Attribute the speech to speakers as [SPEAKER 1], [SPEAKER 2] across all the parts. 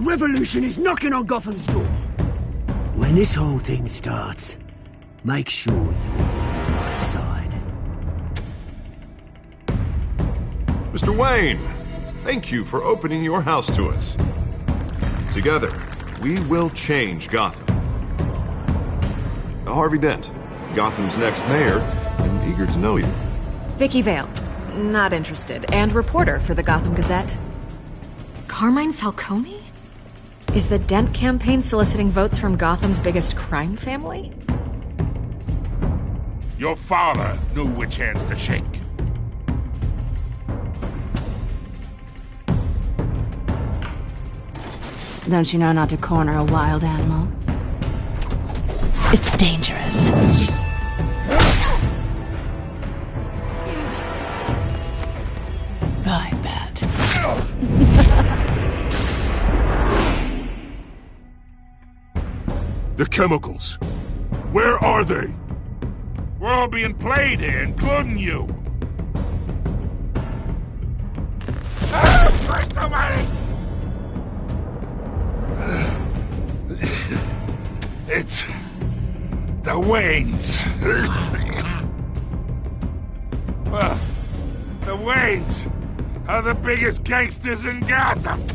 [SPEAKER 1] revolution is knocking on Gotham's door. When this whole thing starts, make sure you're on the right side.
[SPEAKER 2] Mr. Wayne, thank you for opening your house to us. Together, we will change Gotham. Harvey Dent, Gotham's next mayor, and eager to know you.
[SPEAKER 3] Vicky Vale, not interested, and reporter for the Gotham Gazette. Carmine Falcone? Is the Dent campaign soliciting votes from Gotham's biggest crime family?
[SPEAKER 4] Your father knew which hands to shake.
[SPEAKER 5] Don't you know not to corner a wild animal? It's dangerous. I bet.
[SPEAKER 6] The chemicals. Where are they?
[SPEAKER 4] We're all being played here, including you. First away! It's the Waynes. Well, the Waynes are the biggest gangsters in Gotham.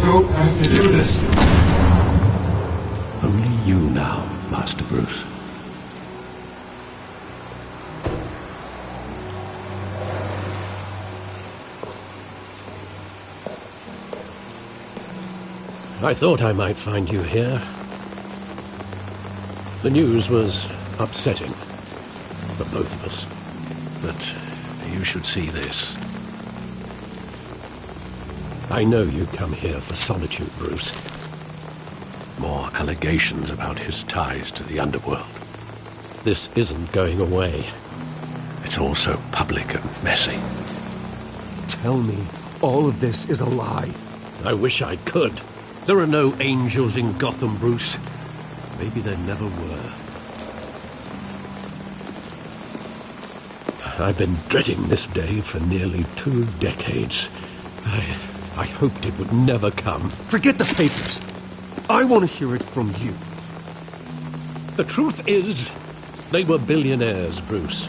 [SPEAKER 7] Don't have to do this.
[SPEAKER 8] Only you now, Master Bruce. I thought I might find you here. The news was upsetting for both of us. But you should see this. I know you come here for solitude, Bruce. More allegations about his ties to the underworld. This isn't going away. It's all so public and messy.
[SPEAKER 9] Tell me, all of this is a lie.
[SPEAKER 8] I wish I could. There are no angels in Gotham, Bruce. Maybe there never were. I've been dreading this day for nearly 2 decades. I hoped it would never come.
[SPEAKER 9] Forget the papers. I want to hear it from you.
[SPEAKER 8] The truth is, they were billionaires, Bruce.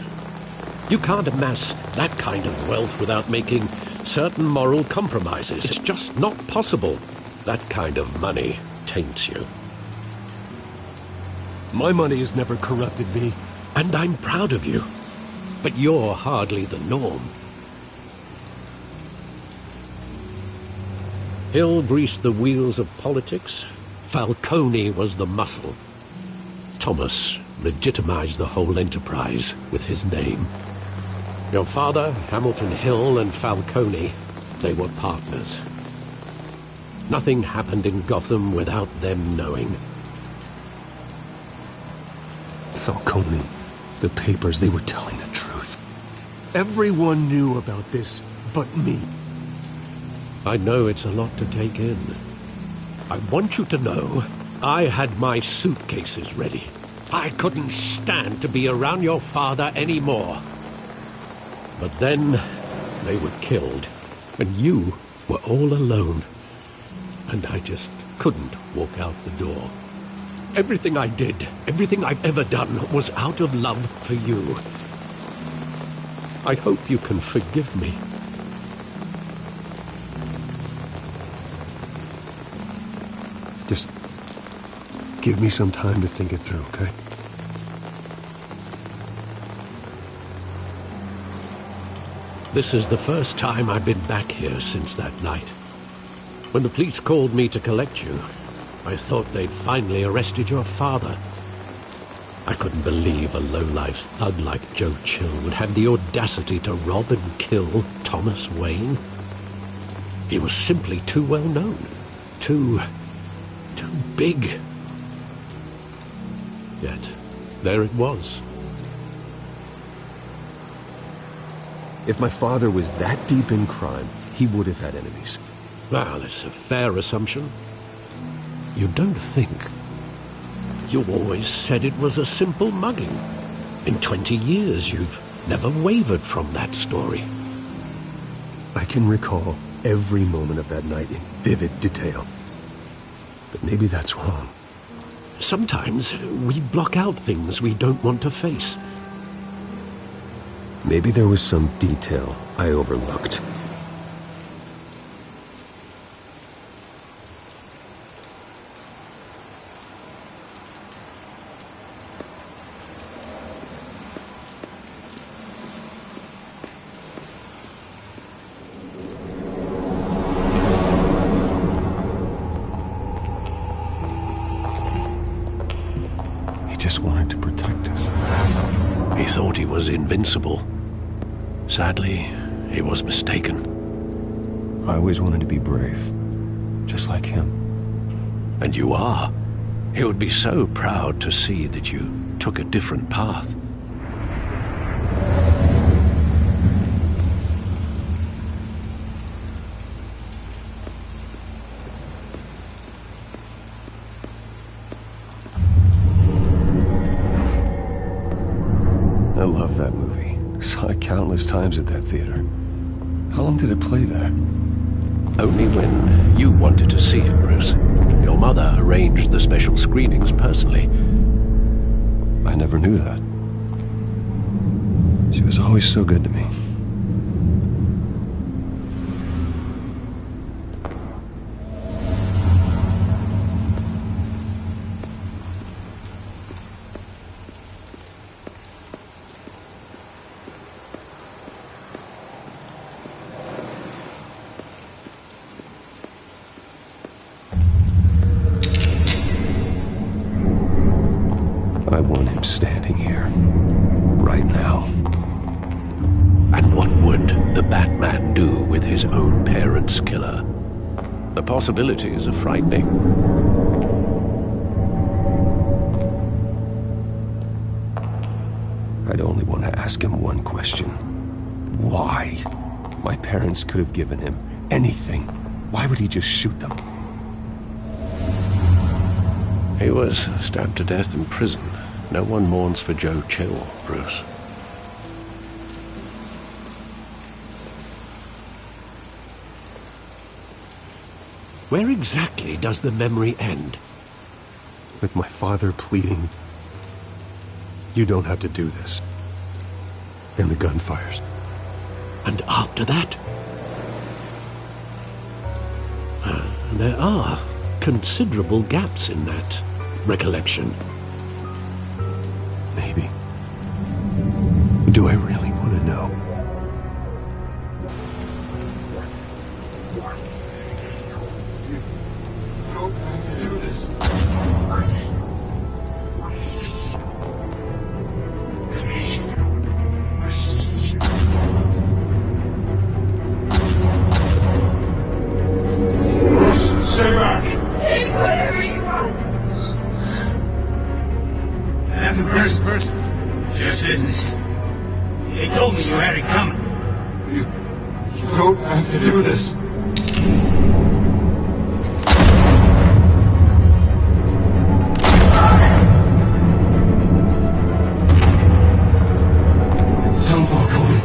[SPEAKER 8] You can't amass that kind of wealth without making certain moral compromises. It's just not possible. That kind of money taints you.
[SPEAKER 9] My money has never corrupted me.
[SPEAKER 8] And I'm proud of you. But you're hardly the norm. Hill greased the wheels of politics. Falcone was the muscle. Thomas legitimized the whole enterprise with his name. Your father, Hamilton Hill, and Falcone, they were partners. Nothing happened in Gotham without them knowing.
[SPEAKER 9] Falcone, the papers, they were telling the truth. Everyone knew about this but me.
[SPEAKER 8] I know it's a lot to take in. I want you to know I had my suitcases ready. I couldn't stand to be around your father anymore. But then they were killed, and you were all alone. And I just couldn't walk out the door. Everything I did, everything I've ever done, was out of love for you. I hope you can forgive me.
[SPEAKER 9] Just give me some time to think it through, okay?
[SPEAKER 8] This is the first time I've been back here since that night. When the police called me to collect you, I thought they'd finally arrested your father. I couldn't believe a low-life thug like Joe Chill would have the audacity to rob and kill Thomas Wayne. He was simply too well known. Too big. Yet, there it was.
[SPEAKER 9] If my father was that deep in crime, he would have had enemies.
[SPEAKER 8] Well, it's a fair assumption. You don't think. You always said it was a simple mugging. In 20 years, you've never wavered from that story.
[SPEAKER 9] I can recall every moment of that night in vivid detail. But maybe that's wrong.
[SPEAKER 8] Sometimes we block out things we don't want to face.
[SPEAKER 9] Maybe there was some detail I overlooked. He just wanted to protect us.
[SPEAKER 8] He thought he was invincible. Sadly, he was mistaken.
[SPEAKER 9] I always wanted to be brave, just like him.
[SPEAKER 8] And you are. He would be so proud to see that you took a different path.
[SPEAKER 9] I love that movie. Saw it countless times at that theater. How long did it play there?
[SPEAKER 8] Only when you wanted to see it, Bruce. Your mother arranged the special screenings personally.
[SPEAKER 9] I never knew that. She was always so good to me. I want him standing here, right now.
[SPEAKER 8] And what would the Batman do with his own parents' killer? The possibilities are frightening.
[SPEAKER 9] I'd only want to ask him one question. Why? My parents could have given him anything. Why would he just shoot them?
[SPEAKER 8] He was stabbed to death in prison. No one mourns for Joe Chill, Bruce. Where exactly does the memory end?
[SPEAKER 9] With my father pleading, "You don't have to do this." And the gun fires.
[SPEAKER 8] And after that? There are considerable gaps in that recollection.
[SPEAKER 9] Maybe. Do I really want to know?
[SPEAKER 4] Stay back!
[SPEAKER 1] Take whatever you want!
[SPEAKER 7] Nothing personal. Just business. They told me you had it coming.
[SPEAKER 6] You don't have to do this.
[SPEAKER 9] Don't Falcone.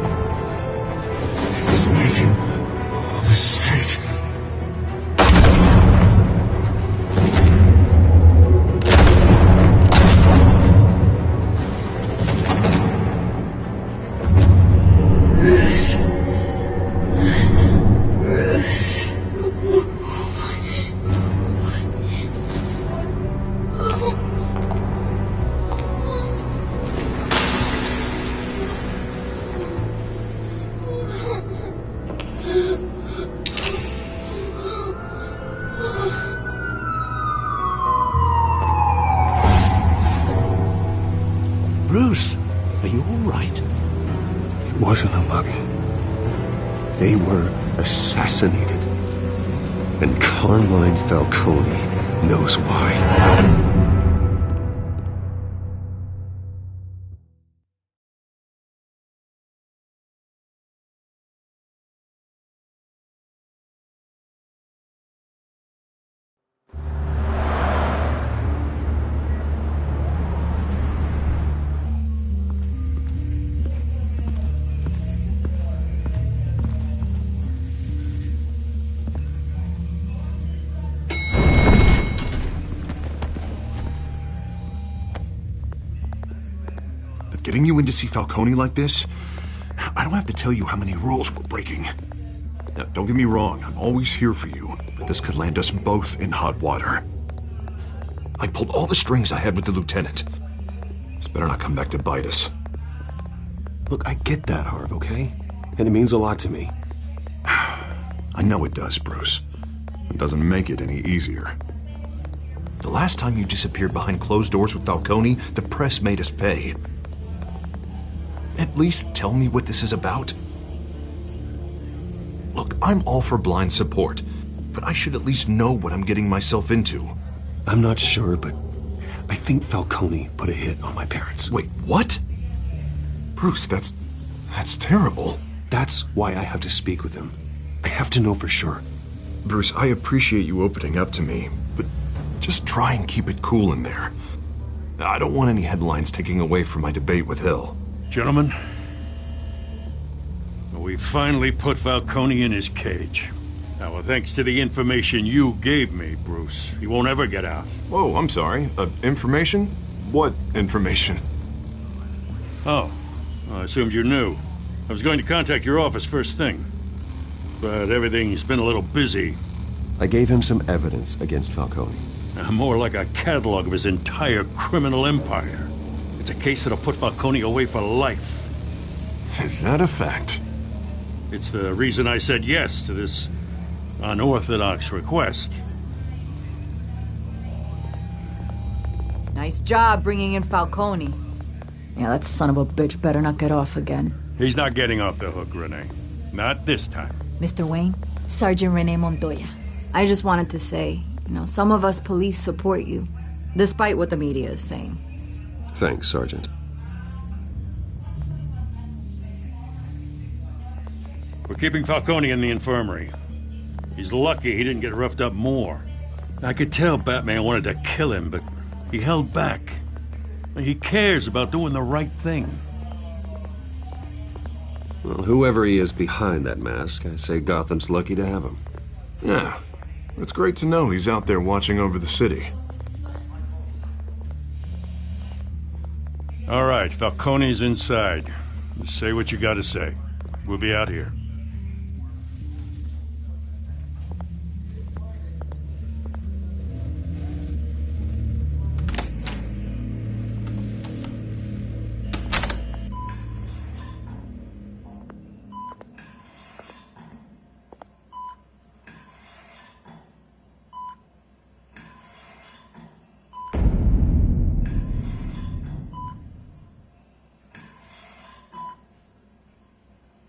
[SPEAKER 9] He's making a mistake.
[SPEAKER 8] Bruce, are you all right?
[SPEAKER 9] It wasn't a mug. They were assassinated. And Carmine Falcone knows why.
[SPEAKER 2] Getting you in to see Falcone like this? I don't have to tell you how many rules we're breaking. Now, don't get me wrong, I'm always here for you, but this could land us both in hot water. I pulled all the strings I had with the lieutenant. This better not come back to bite us.
[SPEAKER 9] Look, I get that, Harv, okay? And it means a lot to me.
[SPEAKER 2] I know it does, Bruce. It doesn't make it any easier. The last time you disappeared behind closed doors with Falcone, the press made us pay. At least tell me what this is about. Look, I'm all for blind support, but I should at least know what I'm getting myself into.
[SPEAKER 9] I'm not sure, but I think Falcone put a hit on my parents.
[SPEAKER 2] Wait, what? Bruce, that's terrible.
[SPEAKER 9] That's why I have to speak with him. I have to know for sure.
[SPEAKER 2] Bruce, I appreciate you opening up to me, but just try and keep it cool in there. I don't want any headlines taking away from my debate with Hill.
[SPEAKER 4] Gentlemen, we finally put Falcone in his cage. Now, thanks to the information you gave me, Bruce, he won't ever get out.
[SPEAKER 2] Whoa, I'm sorry. Information? What information?
[SPEAKER 4] Oh, I assumed you knew. I was going to contact your office first thing, but everything's been a little busy.
[SPEAKER 9] I gave him some evidence against Falcone.
[SPEAKER 4] More like a catalog of his entire criminal empire. It's a case that'll put Falcone away for life.
[SPEAKER 2] Is that a fact?
[SPEAKER 4] It's the reason I said yes to this unorthodox request.
[SPEAKER 10] Nice job bringing in Falcone. Yeah, that son of a bitch better not get off again.
[SPEAKER 4] He's not getting off the hook, Renee. Not this time.
[SPEAKER 10] Mr. Wayne, Sergeant Renee Montoya. I just wanted to say, some of us police support you, despite what the media is saying.
[SPEAKER 9] Thanks, Sergeant.
[SPEAKER 4] We're keeping Falcone in the infirmary. He's lucky he didn't get roughed up more. I could tell Batman wanted to kill him, but he held back. He cares about doing the right thing.
[SPEAKER 9] Well, whoever he is behind that mask, I say Gotham's lucky to have him.
[SPEAKER 2] Yeah, it's great to know he's out there watching over the city.
[SPEAKER 4] All right, Falcone's inside. Just say what you gotta say. We'll be out here.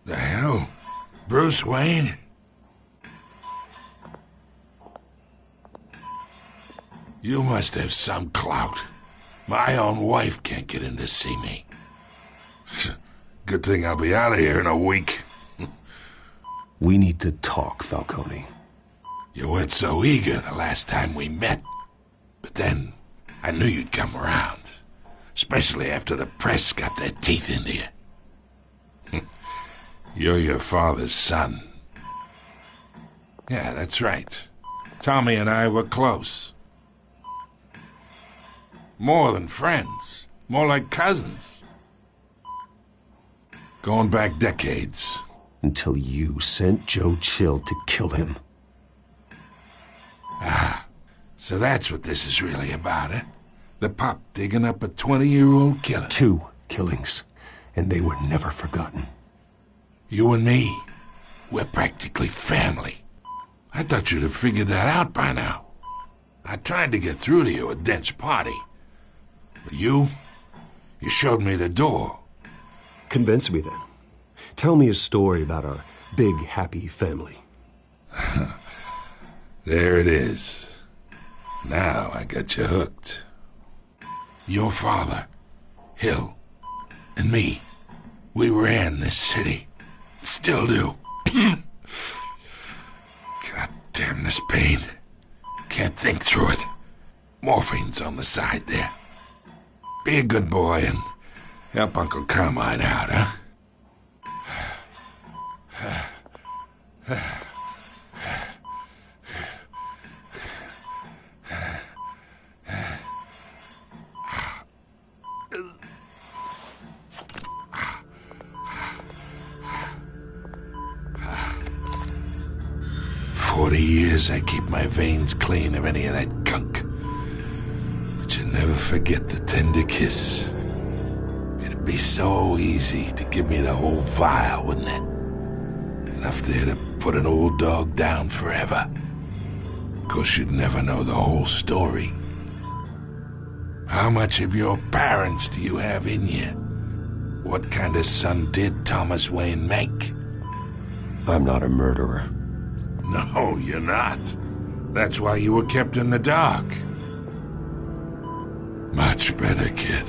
[SPEAKER 11] The hell? Bruce Wayne? You must have some clout. My own wife can't get in to see me. Good thing I'll be out of here in a week.
[SPEAKER 9] We need to talk, Falcone.
[SPEAKER 11] You weren't so eager the last time we met. But then, I knew you'd come around. Especially after the press got their teeth into you. You're your father's son. Yeah, that's right. Tommy and I were close. More than friends. More like cousins. Going back decades.
[SPEAKER 9] Until you sent Joe Chill to kill him.
[SPEAKER 11] Ah, so that's what this is really about, eh? The pup digging up a 20-year-old killer.
[SPEAKER 9] 2 killings, and they were never forgotten.
[SPEAKER 11] You and me, We're practically family. I thought you'd have figured that out by now. I tried to get through to you at Dent's party. But you showed me the door.
[SPEAKER 9] Convince me then. Tell me a story about our big, happy family.
[SPEAKER 11] There it is. Now I got you hooked. Your father, Hill, and me, we ran this city. Still do. God damn this pain. Can't think through it. Morphine's on the side there. Be a good boy and help Uncle Carmine out, huh? 40 years I keep my veins clean of any of that gunk. But you never forget the tender kiss. It'd be so easy to give me the whole vial, wouldn't it? Enough there to put an old dog down forever. Of course, you'd never know the whole story. How much of your parents do you have in you? What kind of son did Thomas Wayne make?
[SPEAKER 9] I'm not a murderer.
[SPEAKER 11] No, you're not. That's why you were kept in the dark. Much better, kid.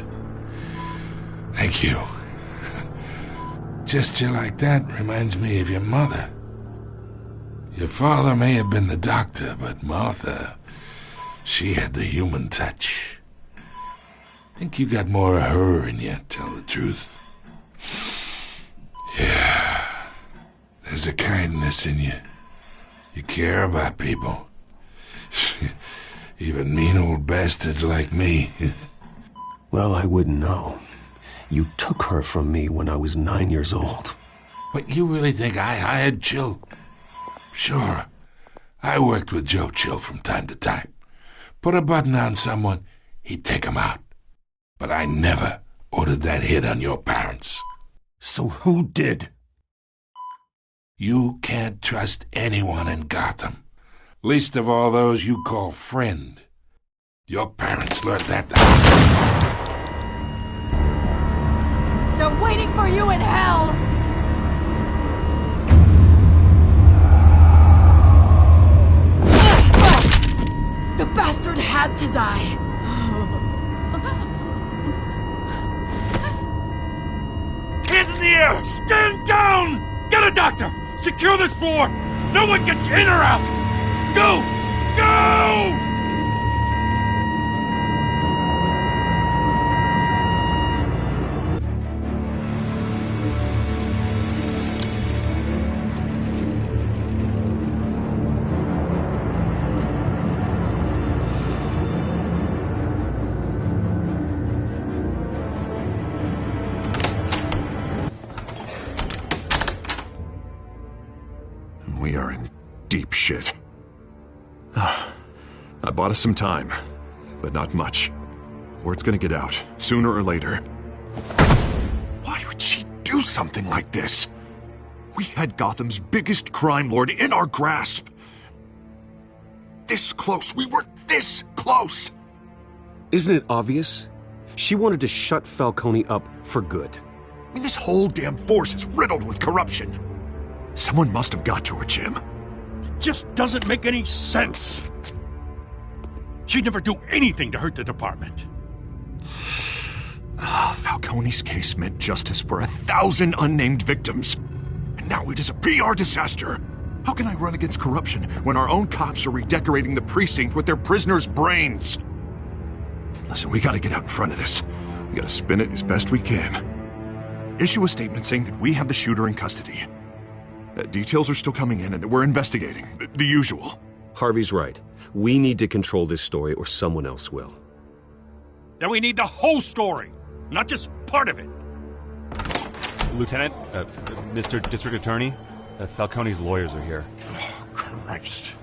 [SPEAKER 11] Thank you. Gesture like that reminds me of your mother. Your father may have been the doctor, but Martha, she had the human touch. Think you got more of her in you, tell the truth. Yeah, there's a kindness in you. You care about people. Even mean old bastards like me.
[SPEAKER 9] Well, I wouldn't know. You took her from me when I was 9 years old.
[SPEAKER 11] But you really think I hired Chill? Sure. I worked with Joe Chill from time to time. Put a button on someone, he'd take him out. But I never ordered that hit on your parents.
[SPEAKER 9] So who did?
[SPEAKER 11] You can't trust anyone in Gotham. Least of all those you call friend. Your parents learned that.
[SPEAKER 10] They're waiting for you in hell! The bastard had to die.
[SPEAKER 4] Hands in the air! Stand down! Get a doctor! Secure this floor! No one gets in or out! Go! Go!
[SPEAKER 2] We are in deep shit. I bought us some time, but not much. Word's gonna get out, sooner or later. Why would she do something like this? We had Gotham's biggest crime lord in our grasp. This close, we were this close!
[SPEAKER 9] Isn't it obvious? She wanted to shut Falcone up for good.
[SPEAKER 2] I mean, this whole damn force is riddled with corruption. Someone must have got to her, Jim.
[SPEAKER 4] It just doesn't make any sense. She'd never do anything to hurt the department.
[SPEAKER 2] Falcone's case meant justice for 1,000 unnamed victims. And now it is a PR disaster. How can I run against corruption when our own cops are redecorating the precinct with their prisoners' brains? Listen, we gotta get out in front of this. We gotta spin it as best we can. Issue a statement saying that we have the shooter in custody. Details are still coming in and that we're investigating. The usual.
[SPEAKER 9] Harvey's right. We need to control this story or someone else will.
[SPEAKER 4] Then we need the whole story, not just part of it.
[SPEAKER 12] Lieutenant, Mr. District Attorney, Falcone's lawyers are here.
[SPEAKER 2] Oh, Christ.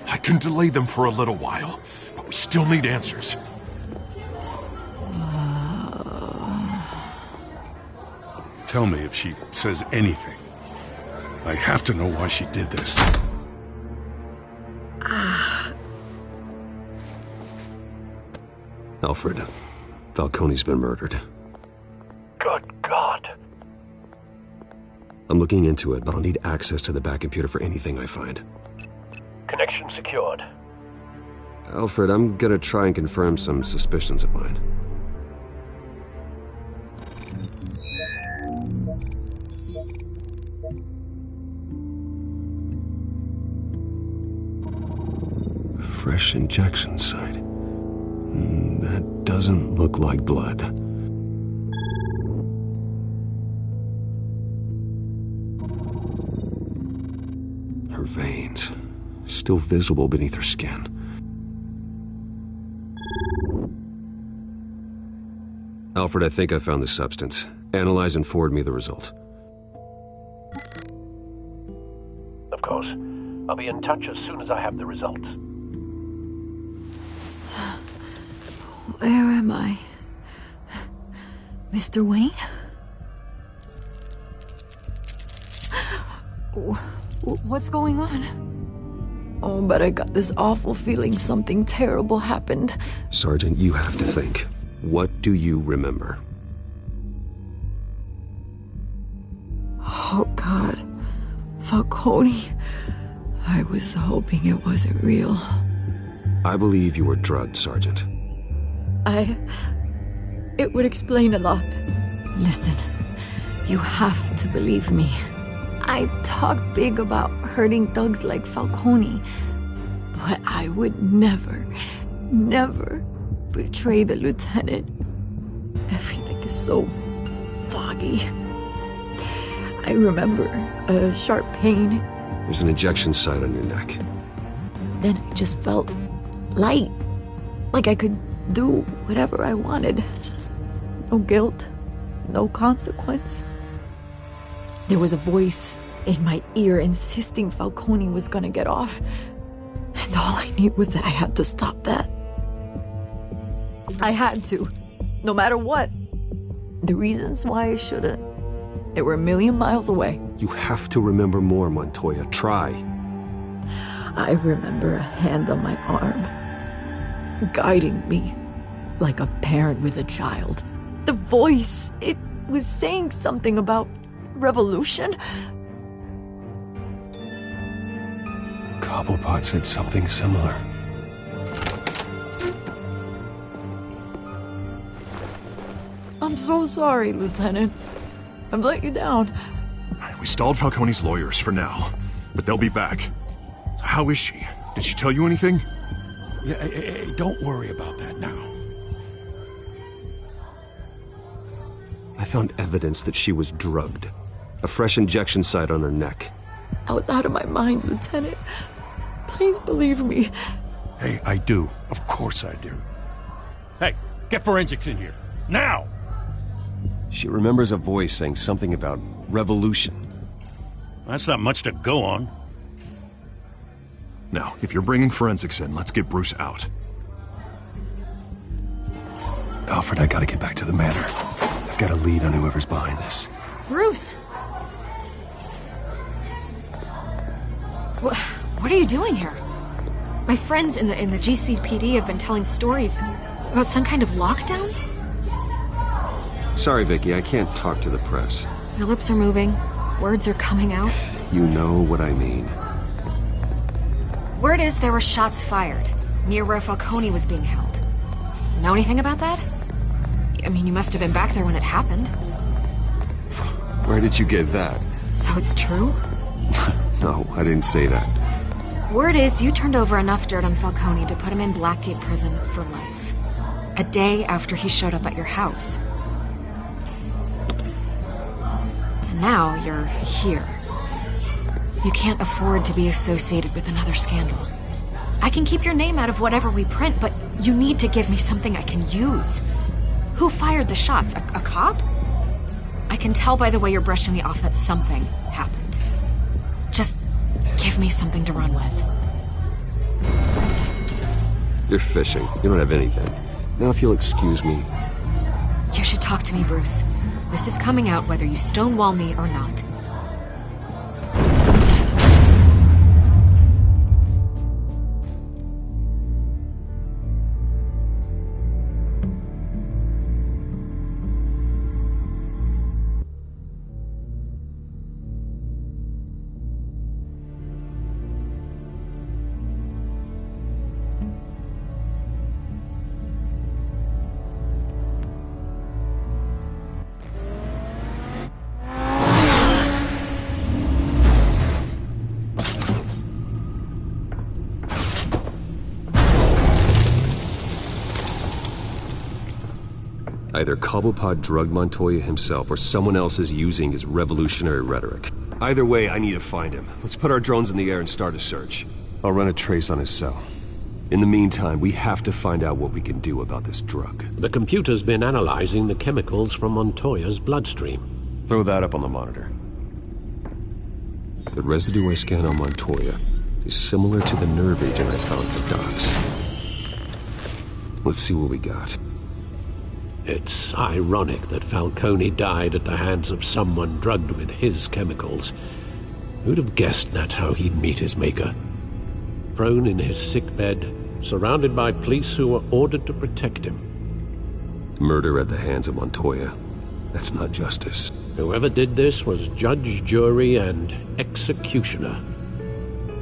[SPEAKER 2] I can delay them for a little while, but we still need answers.
[SPEAKER 4] Tell me if she says anything. I have to know why she did this.
[SPEAKER 9] Alfred, Falcone's been murdered.
[SPEAKER 8] Good God.
[SPEAKER 9] I'm looking into it, but I'll need access to the back computer for anything I find.
[SPEAKER 8] Connection secured.
[SPEAKER 9] Alfred, I'm gonna try and confirm some suspicions of mine. Fresh injection site. That doesn't look like blood. Her veins, still visible beneath her skin. Alfred, I think I found the substance. Analyze and forward me the result.
[SPEAKER 8] Of course. I'll be in touch as soon as I have the results.
[SPEAKER 10] Where am I? Mr. Wayne? What's going on? Oh, but I got this awful feeling something terrible happened.
[SPEAKER 9] Sergeant, you have to think. What do you remember?
[SPEAKER 10] Oh, God. Falcone. I was hoping it wasn't real.
[SPEAKER 9] I believe you were drugged, Sergeant.
[SPEAKER 10] It would explain a lot. Listen, you have to believe me. I talk big about hurting thugs like Falcone, but I would never betray the lieutenant. Everything is so foggy. I remember a sharp pain.
[SPEAKER 9] There's an injection site on your neck.
[SPEAKER 10] Then I just felt light, like I could do whatever I wanted. No guilt, no consequence. There was a voice in my ear insisting Falcone was gonna get off. And all I knew was that I had to stop that. I had to, no matter what. The reasons why I shouldn't, they were a million miles away.
[SPEAKER 9] You have to remember more, Montoya. Try.
[SPEAKER 10] I remember a hand on my arm, guiding me like a parent with a child. The voice, it was saying something about revolution.
[SPEAKER 9] Cobblepot said something similar.
[SPEAKER 10] I'm so sorry, Lieutenant. I've let you down.
[SPEAKER 2] We stalled Falcone's lawyers for now, but they'll be back. How is she? Did she tell you anything?
[SPEAKER 4] Yeah, hey, don't worry about that now.
[SPEAKER 9] I found evidence that she was drugged. A fresh injection site on her neck.
[SPEAKER 10] I was out of my mind, Lieutenant. Please believe me.
[SPEAKER 4] Hey, I do. Of course I do. Hey, get forensics in here. Now!
[SPEAKER 9] She remembers a voice saying something about revolution.
[SPEAKER 4] That's not much to go on.
[SPEAKER 2] Now, if you're bringing forensics in, let's get Bruce out.
[SPEAKER 9] Alfred, I gotta get back to the manor. I've got a lead on whoever's behind this.
[SPEAKER 3] Bruce! What are you doing here? My friends in the GCPD have been telling stories about some kind of lockdown?
[SPEAKER 9] Sorry, Vicky, I can't talk to the press.
[SPEAKER 3] Your lips are moving. Words are coming out.
[SPEAKER 9] You know what I mean.
[SPEAKER 3] Word is there were shots fired near where Falcone was being held. Know anything about that? I mean, you must have been back there when it happened.
[SPEAKER 9] Where did you get that?
[SPEAKER 3] So it's true?
[SPEAKER 9] No, I didn't say that.
[SPEAKER 3] Word is you turned over enough dirt on Falcone to put him in Blackgate Prison for life. A day after he showed up at your house. And now you're here. You can't afford to be associated with another scandal. I can keep your name out of whatever we print, but you need to give me something I can use. Who fired the shots? A cop? I can tell by the way you're brushing me off that something happened. Just give me something to run with.
[SPEAKER 9] You're fishing. You don't have anything. Now if you'll excuse me.
[SPEAKER 3] You should talk to me, Bruce. This is coming out whether you stonewall me or not.
[SPEAKER 13] Either Cobblepot drugged Montoya himself, or someone else is using his revolutionary rhetoric. Either way, I need to find him. Let's put our drones in the air and start a search. I'll run a trace on his cell. In the meantime, we have to find out what we can do about this drug.
[SPEAKER 8] The computer's been analyzing the chemicals from Montoya's bloodstream.
[SPEAKER 13] Throw that up on the monitor. The residue I scanned on Montoya is similar to the nerve agent I found at the docks. Let's see what we got.
[SPEAKER 8] It's ironic that Falcone died at the hands of someone drugged with his chemicals. Who'd have guessed that's how he'd meet his maker? Prone in his sickbed, surrounded by police who were ordered to protect him.
[SPEAKER 13] Murder at the hands of Montoya. That's not justice.
[SPEAKER 8] Whoever did this was judge, jury, and executioner.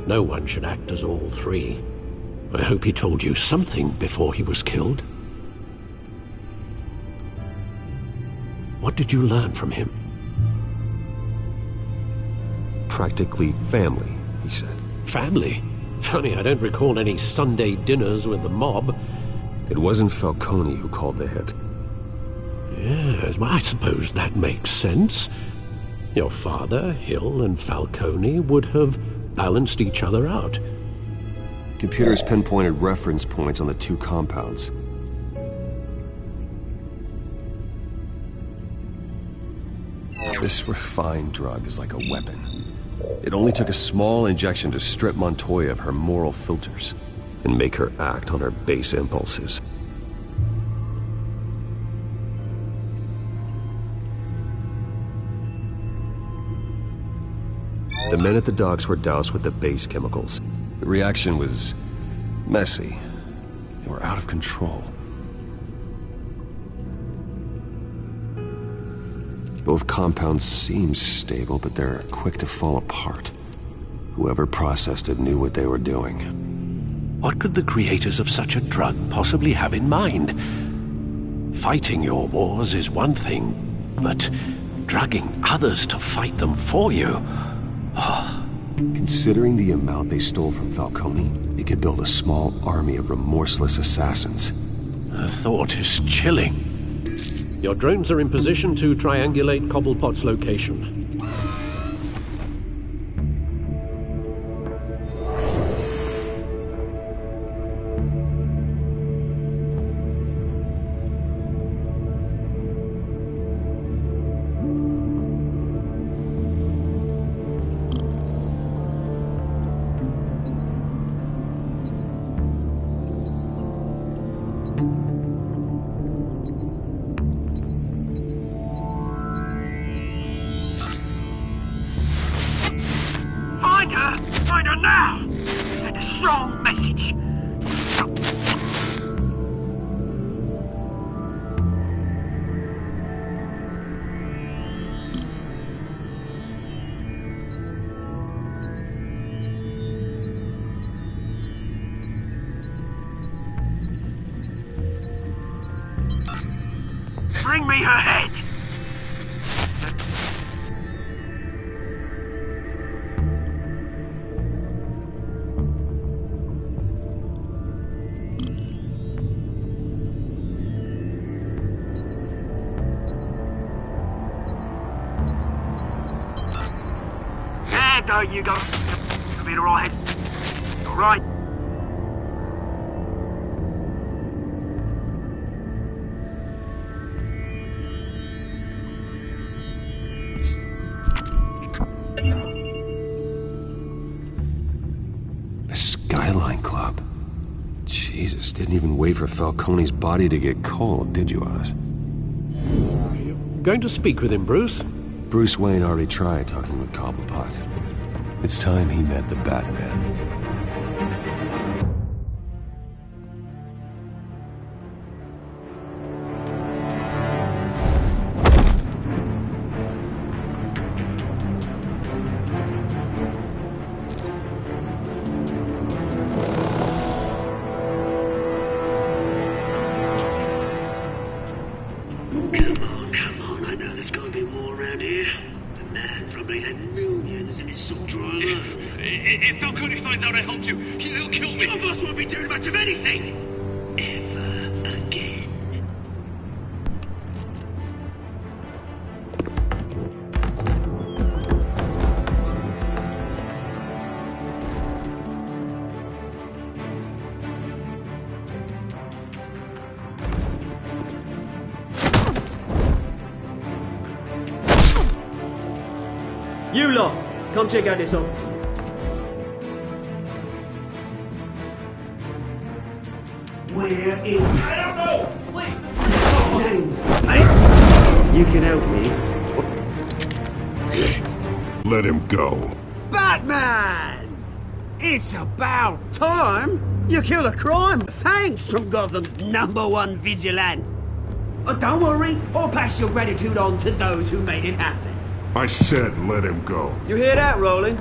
[SPEAKER 8] No one should act as all three. I hope he told you something before he was killed. What did you learn from him?
[SPEAKER 13] Practically family, he said.
[SPEAKER 8] Family? Funny, I don't recall any Sunday dinners with the mob.
[SPEAKER 13] It wasn't Falcone who called the hit.
[SPEAKER 8] Yes, well, I suppose that makes sense. Your father, Hill, and Falcone would have balanced each other out.
[SPEAKER 13] Computers pinpointed reference points on the two compounds. This refined drug is like a weapon. It only took a small injection to strip Montoya of her moral filters and make her act on her base impulses. The men at the docks were doused with the base chemicals. The reaction was messy. They were out of control. Both compounds seem stable, but they're quick to fall apart. Whoever processed it knew what they were doing.
[SPEAKER 8] What could the creators of such a drug possibly have in mind? Fighting your wars is one thing, but drugging others to fight them for you... Oh.
[SPEAKER 13] Considering the amount they stole from Falcone, they could build a small army of remorseless assassins.
[SPEAKER 8] The thought is chilling. Your drones are in position to triangulate Cobblepot's location.
[SPEAKER 1] Find her now! Send a strong message. Bring me her head! There you go. You'll be alright. Alright.
[SPEAKER 13] The Skyline Club. Jesus, didn't even wait for Falcone's body to get cold, did you, Oz?
[SPEAKER 8] Going to speak with him, Bruce?
[SPEAKER 13] Bruce Wayne already tried talking with Cobblepot. It's time he met the Batman.
[SPEAKER 1] Come on, I know there's gotta be more around here. The man probably had millions in his soul drawer alone.
[SPEAKER 9] If Falcone finds out I helped you, he'll kill me.
[SPEAKER 1] Your boss won't be doing much of anything. Ever again. You lot, come check out this office. Where is... I don't know! Please! Names, mate! You can help me.
[SPEAKER 2] Let him go.
[SPEAKER 1] Batman! It's about time you kill a crime. Thanks from Gotham's #1 vigilante. But don't worry, I'll pass your gratitude on to those who made it happen.
[SPEAKER 2] I said let him go.
[SPEAKER 1] You hear that, Roland?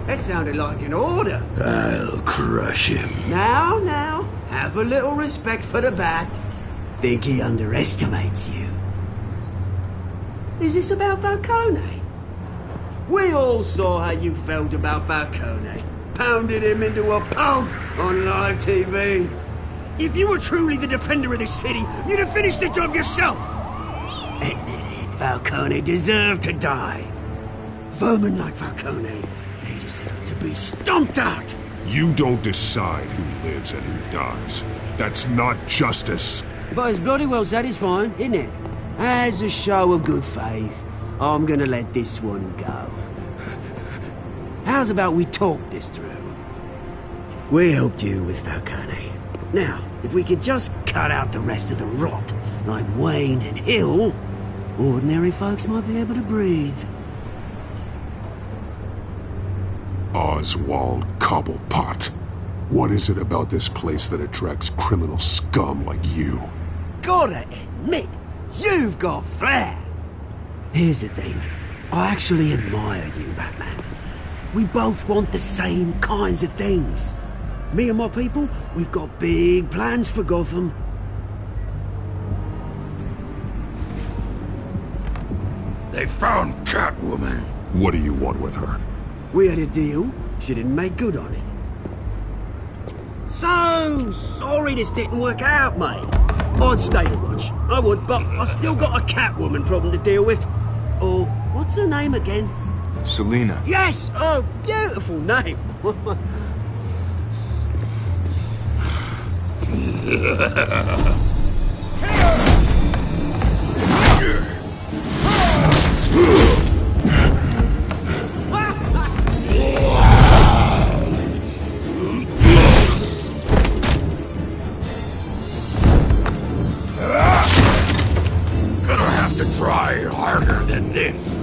[SPEAKER 1] That sounded like an order.
[SPEAKER 2] I'll crush him.
[SPEAKER 1] Now, have a little respect for the Bat. Think he underestimates you. Is this about Falcone? We all saw how you felt about Falcone. Pounded him into a pulp on live TV. If you were truly the defender of this city, you'd have finished the job yourself. Admit it, Falcone deserved to die. Vermin like Falcone, they deserve to be stomped out.
[SPEAKER 2] You don't decide who lives and who dies. That's not justice.
[SPEAKER 1] But it's bloody well satisfying, isn't it? As a show of good faith, I'm gonna let this one go. How's about we talk this through? We helped you with Falcone. Now, if we could just cut out the rest of the rot, like Wayne and Hill, ordinary folks might be able to breathe.
[SPEAKER 2] Oswald Cobblepot. What is it about this place that attracts criminal scum like you?
[SPEAKER 1] Gotta admit, you've got flair. Here's the thing. I actually admire you, Batman. We both want the same kinds of things. Me and my people, we've got big plans for Gotham.
[SPEAKER 11] They found Catwoman.
[SPEAKER 2] What do you want with her?
[SPEAKER 1] We had a deal. She didn't make good on it. So sorry this didn't work out, mate. I'd stay to watch. I would, but I still got a Catwoman problem to deal with. Oh, what's her name again?
[SPEAKER 6] Selina.
[SPEAKER 1] Yes! Oh, beautiful name.
[SPEAKER 11] Gonna have to try harder than this.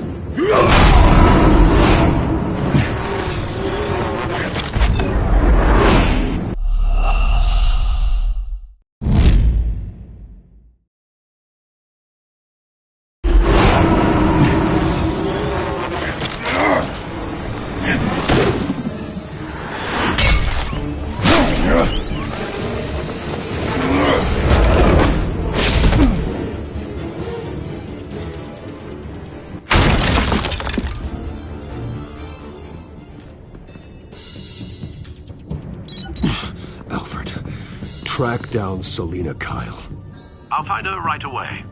[SPEAKER 2] Track down Selina Kyle.
[SPEAKER 8] I'll find her right away.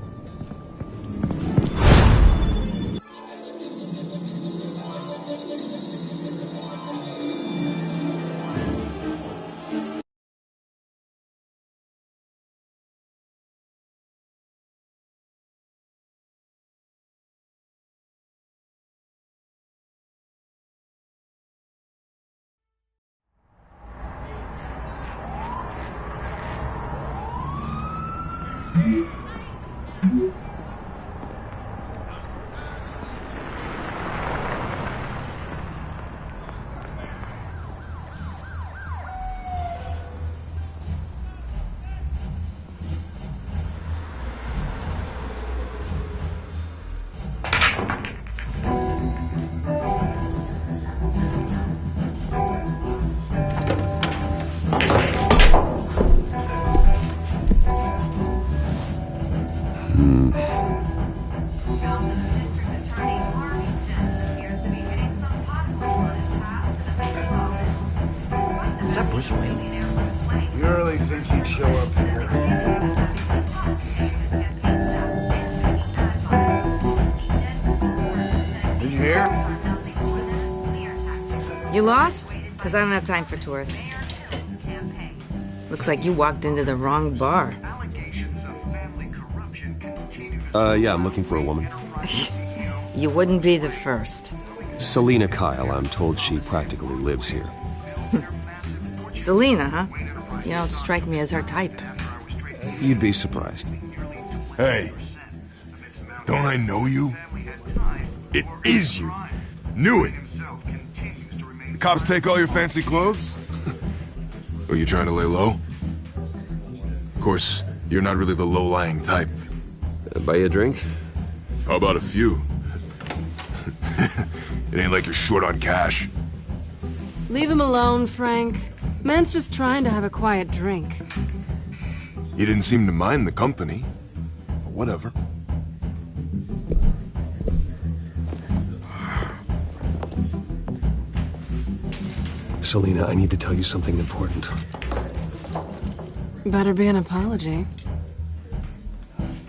[SPEAKER 6] You really think he'd show up here? Did you hear?
[SPEAKER 10] You lost? Because I don't have time for tourists. Looks like you walked into the wrong bar.
[SPEAKER 13] Yeah, I'm looking for a woman.
[SPEAKER 10] You wouldn't be the first.
[SPEAKER 13] Selina Kyle, I'm told she practically lives here.
[SPEAKER 10] Selina, huh? You don't strike me as her type.
[SPEAKER 13] You'd be surprised.
[SPEAKER 6] Hey, don't I know you? It is you. Knew it. The cops take all your fancy clothes? Are you trying to lay low? Of course, you're not really the low-lying type.
[SPEAKER 13] Buy you a drink?
[SPEAKER 6] How about a few? It ain't like you're short on cash.
[SPEAKER 14] Leave him alone, Frank. Man's just trying to have a quiet drink.
[SPEAKER 6] You didn't seem to mind the company. But whatever.
[SPEAKER 13] Selina, I need to tell you something important.
[SPEAKER 14] Better be an apology.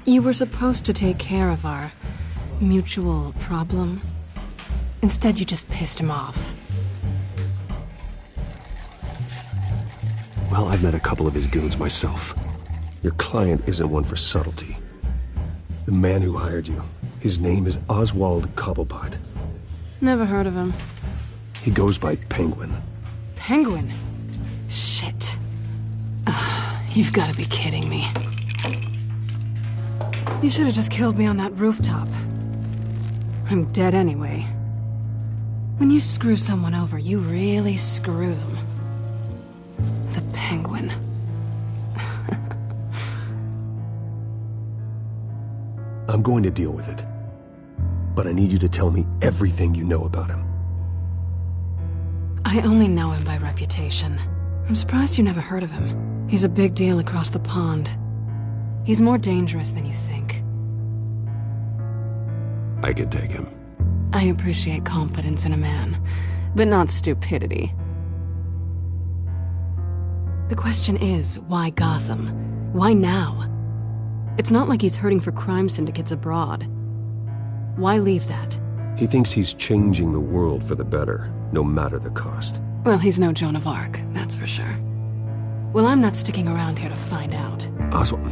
[SPEAKER 14] You were supposed to take care of our mutual problem. Instead, you just pissed him off.
[SPEAKER 13] Well, I've met a couple of his goons myself. Your client isn't one for subtlety. The man who hired you, his name is Oswald Cobblepot.
[SPEAKER 14] Never heard of him.
[SPEAKER 13] He goes by Penguin.
[SPEAKER 14] Penguin? Shit. Ugh, you've got to be kidding me. You should have just killed me on that rooftop. I'm dead anyway. When you screw someone over, you really screw them. The Penguin.
[SPEAKER 13] I'm going to deal with it. But I need you to tell me everything you know about him.
[SPEAKER 14] I only know him by reputation. I'm surprised you never heard of him. He's a big deal across the pond. He's more dangerous than you think.
[SPEAKER 13] I can take him.
[SPEAKER 14] I appreciate confidence in a man, but not stupidity. The question is, why Gotham? Why now? It's not like he's hurting for crime syndicates abroad. Why leave that?
[SPEAKER 13] He thinks he's changing the world for the better, no matter the cost.
[SPEAKER 14] Well, he's no Joan of Arc, that's for sure. Well, I'm not sticking around here to find out.
[SPEAKER 13] Oswald,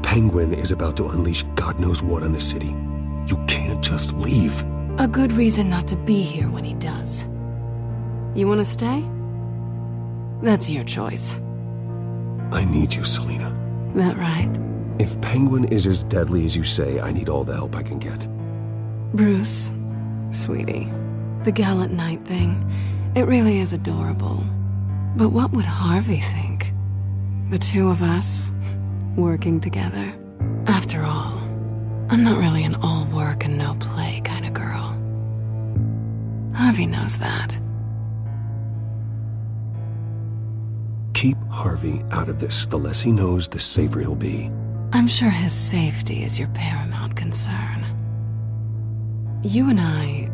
[SPEAKER 13] Penguin is about to unleash God knows what on the city. You can't just leave.
[SPEAKER 14] A good reason not to be here when he does. You want to stay? That's your choice.
[SPEAKER 13] I need you, Selina.
[SPEAKER 14] That right?
[SPEAKER 13] If Penguin is as deadly as you say, I need all the help I can get.
[SPEAKER 14] Bruce, sweetie, the gallant knight thing, it really is adorable. But what would Harvey think? The two of us, working together? After all, I'm not really an all work and no play kind of girl. Harvey knows that.
[SPEAKER 13] Keep Harvey out of this. The less he knows, the safer he'll be.
[SPEAKER 14] I'm sure his safety is your paramount concern. You and I...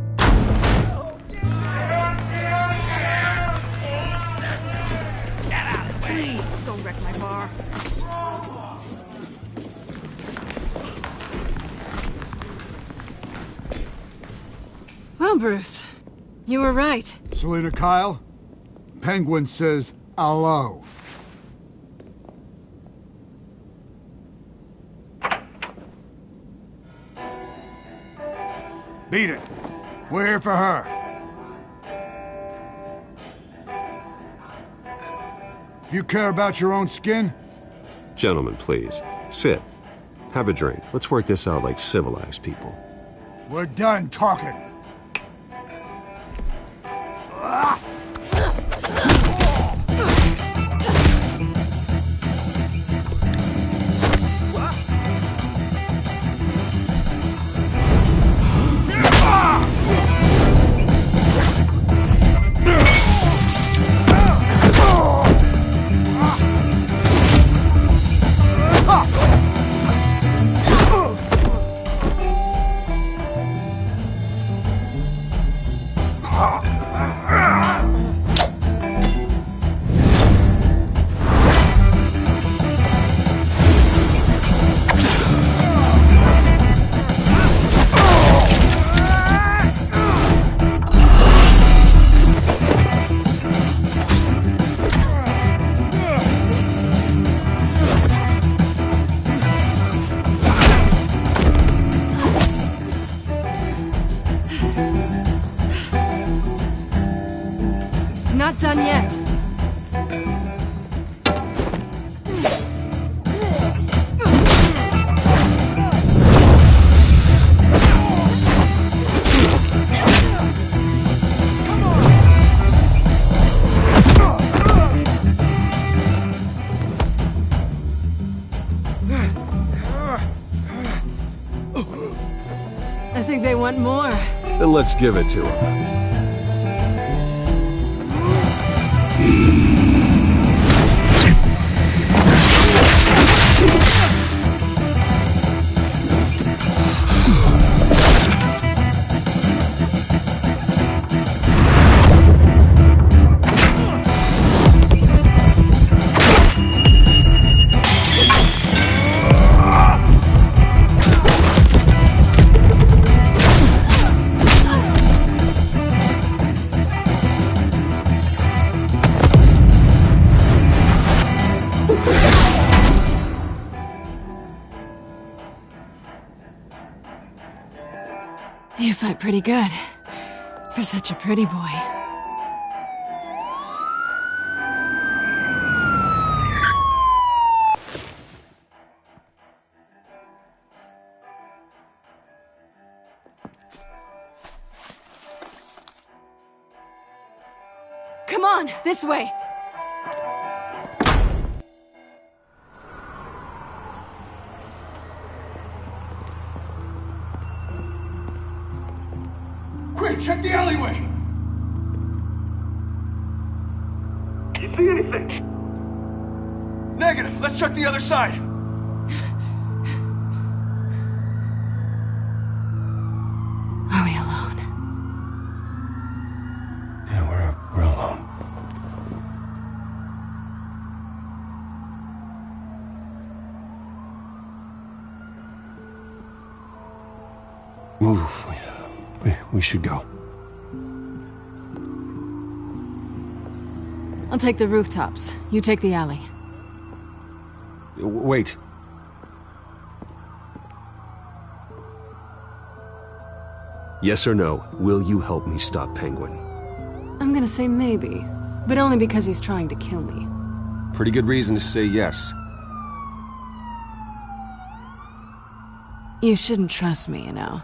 [SPEAKER 1] Get out of the way! Don't wreck my bar.
[SPEAKER 14] Well, Bruce, you were right.
[SPEAKER 15] Selina Kyle, Penguin says hello. Beat it. We're here for her. You care about your own skin?
[SPEAKER 13] Gentlemen, please. Sit. Have a drink. Let's work this out like civilized people.
[SPEAKER 15] We're done talking.
[SPEAKER 14] I think they want more.
[SPEAKER 13] Then let's give it to them.
[SPEAKER 14] You fight pretty good. For such a pretty boy. Come on, this way!
[SPEAKER 15] Quick, check the alleyway!
[SPEAKER 2] You see anything? Negative. Let's check the other side.
[SPEAKER 14] Are we alone?
[SPEAKER 9] Yeah, we're alone.
[SPEAKER 13] Move. We should go.
[SPEAKER 14] I'll take the rooftops. You take the alley.
[SPEAKER 13] Wait. Yes or no, will you help me stop Penguin?
[SPEAKER 14] I'm gonna say maybe, but only because he's trying to kill me.
[SPEAKER 13] Pretty good reason to say yes.
[SPEAKER 14] You shouldn't trust me, you know.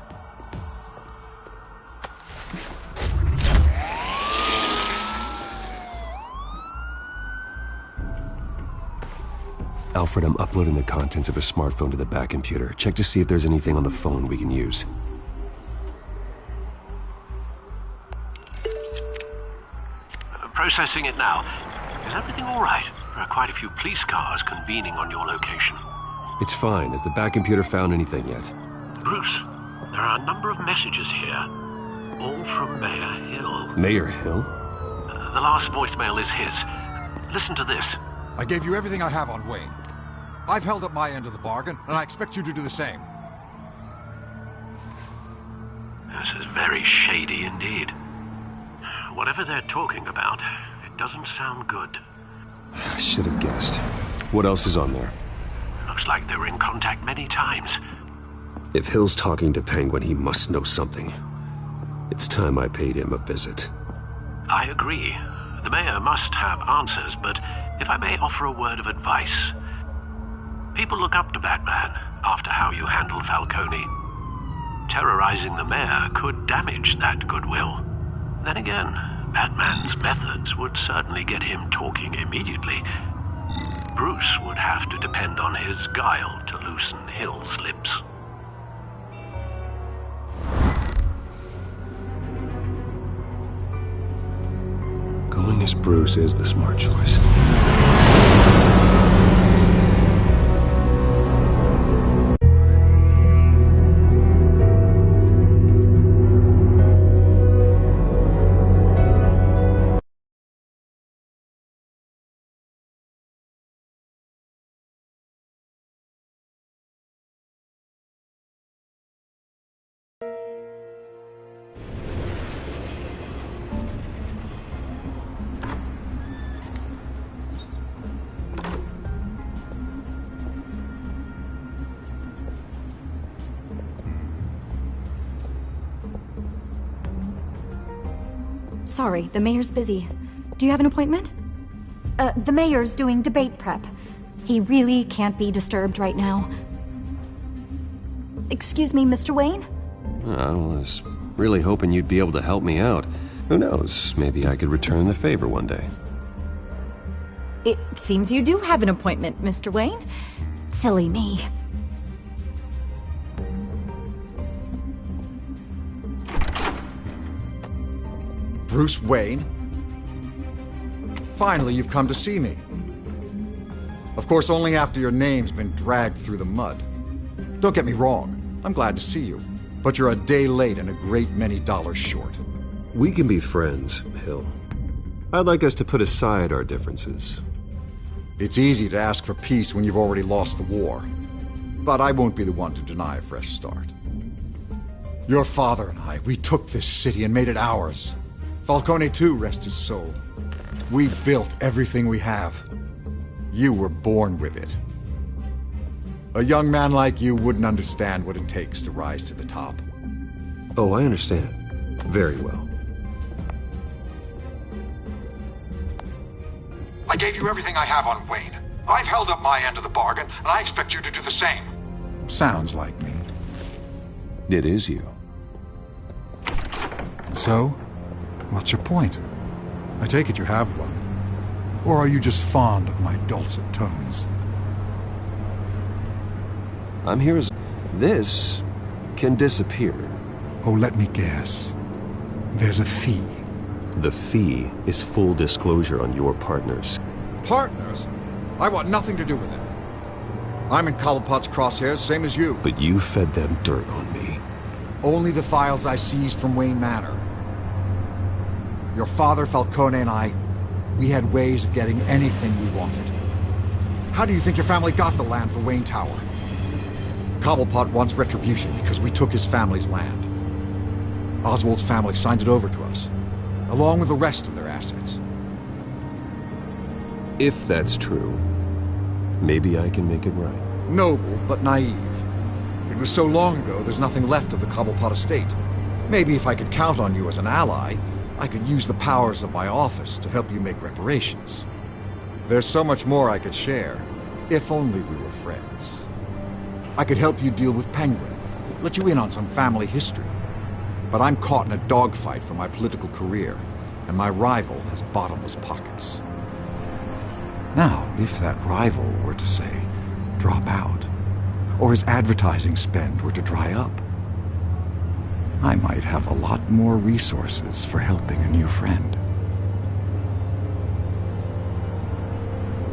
[SPEAKER 13] Alfred, I'm uploading the contents of a smartphone to the back computer. Check to see if there's anything on the phone we can use.
[SPEAKER 8] Processing it now. Is everything all right? There are quite a few police cars convening on your location.
[SPEAKER 13] It's fine. Has the back computer found anything yet?
[SPEAKER 8] Bruce, there are a number of messages here. All from Mayor Hill.
[SPEAKER 13] Mayor Hill?
[SPEAKER 8] The last voicemail is his. Listen to this.
[SPEAKER 16] I gave you everything I have on Wayne. I've held up my end of the bargain, and I expect you to do the same.
[SPEAKER 8] This is very shady indeed. Whatever they're talking about, it doesn't sound good.
[SPEAKER 13] I should have guessed. What else is on there?
[SPEAKER 8] Looks like they were in contact many times.
[SPEAKER 13] If Hill's talking to Penguin, he must know something. It's time I paid him a visit.
[SPEAKER 8] I agree. The mayor must have answers, but if I may offer a word of advice. People look up to Batman after how you handled Falcone. Terrorizing the mayor could damage that goodwill. Then again, Batman's methods would certainly get him talking immediately. Bruce would have to depend on his guile to loosen Hill's lips.
[SPEAKER 13] Going as Bruce is the smart choice.
[SPEAKER 17] Sorry, the mayor's busy. Do you have an appointment? The mayor's doing debate prep. He really can't be disturbed right now. Excuse me, Mr. Wayne?
[SPEAKER 13] I was really hoping you'd be able to help me out. Who knows, maybe I could return the favor one day.
[SPEAKER 17] It seems you do have an appointment, Mr. Wayne. Silly me.
[SPEAKER 16] Bruce Wayne? Finally, you've come to see me. Of course, only after your name's been dragged through the mud. Don't get me wrong, I'm glad to see you. But you're a day late and a great many dollars short.
[SPEAKER 13] We can be friends, Hill. I'd like us to put aside our differences.
[SPEAKER 16] It's easy to ask for peace when you've already lost the war. But I won't be the one to deny a fresh start. Your father and I, we took this city and made it ours. Falcone too, rest his soul. We built everything we have. You were born with it. A young man like you wouldn't understand what it takes to rise to the top.
[SPEAKER 13] Oh, I understand. Very well.
[SPEAKER 16] I gave you everything I have on Wayne. I've held up my end of the bargain, and I expect you to do the same. Sounds like me.
[SPEAKER 13] It is you.
[SPEAKER 16] So, what's your point? I take it you have one. Or are you just fond of my dulcet tones?
[SPEAKER 13] I'm here as... This can disappear.
[SPEAKER 16] Oh, let me guess. There's a fee.
[SPEAKER 13] The fee is full disclosure on your partners.
[SPEAKER 16] Partners? I want nothing to do with it. I'm in Cobblepot's crosshairs, same as you.
[SPEAKER 13] But you fed them dirt on me.
[SPEAKER 16] Only the files I seized from Wayne Manor. Your father, Falcone, and I, we had ways of getting anything we wanted. How do you think your family got the land for Wayne Tower? Cobblepot wants retribution because we took his family's land. Oswald's family signed it over to us, along with the rest of their assets.
[SPEAKER 13] If that's true, maybe I can make it right.
[SPEAKER 16] Noble, but naive. It was so long ago, there's nothing left of the Cobblepot estate. Maybe if I could count on you as an ally, I could use the powers of my office to help you make reparations. There's so much more I could share, if only we were friends. I could help you deal with Penguin, let you in on some family history. But I'm caught in a dogfight for my political career, and my rival has bottomless pockets. Now, if that rival were to, say, drop out, or his advertising spend were to dry up, I might have a lot more resources for helping a new friend.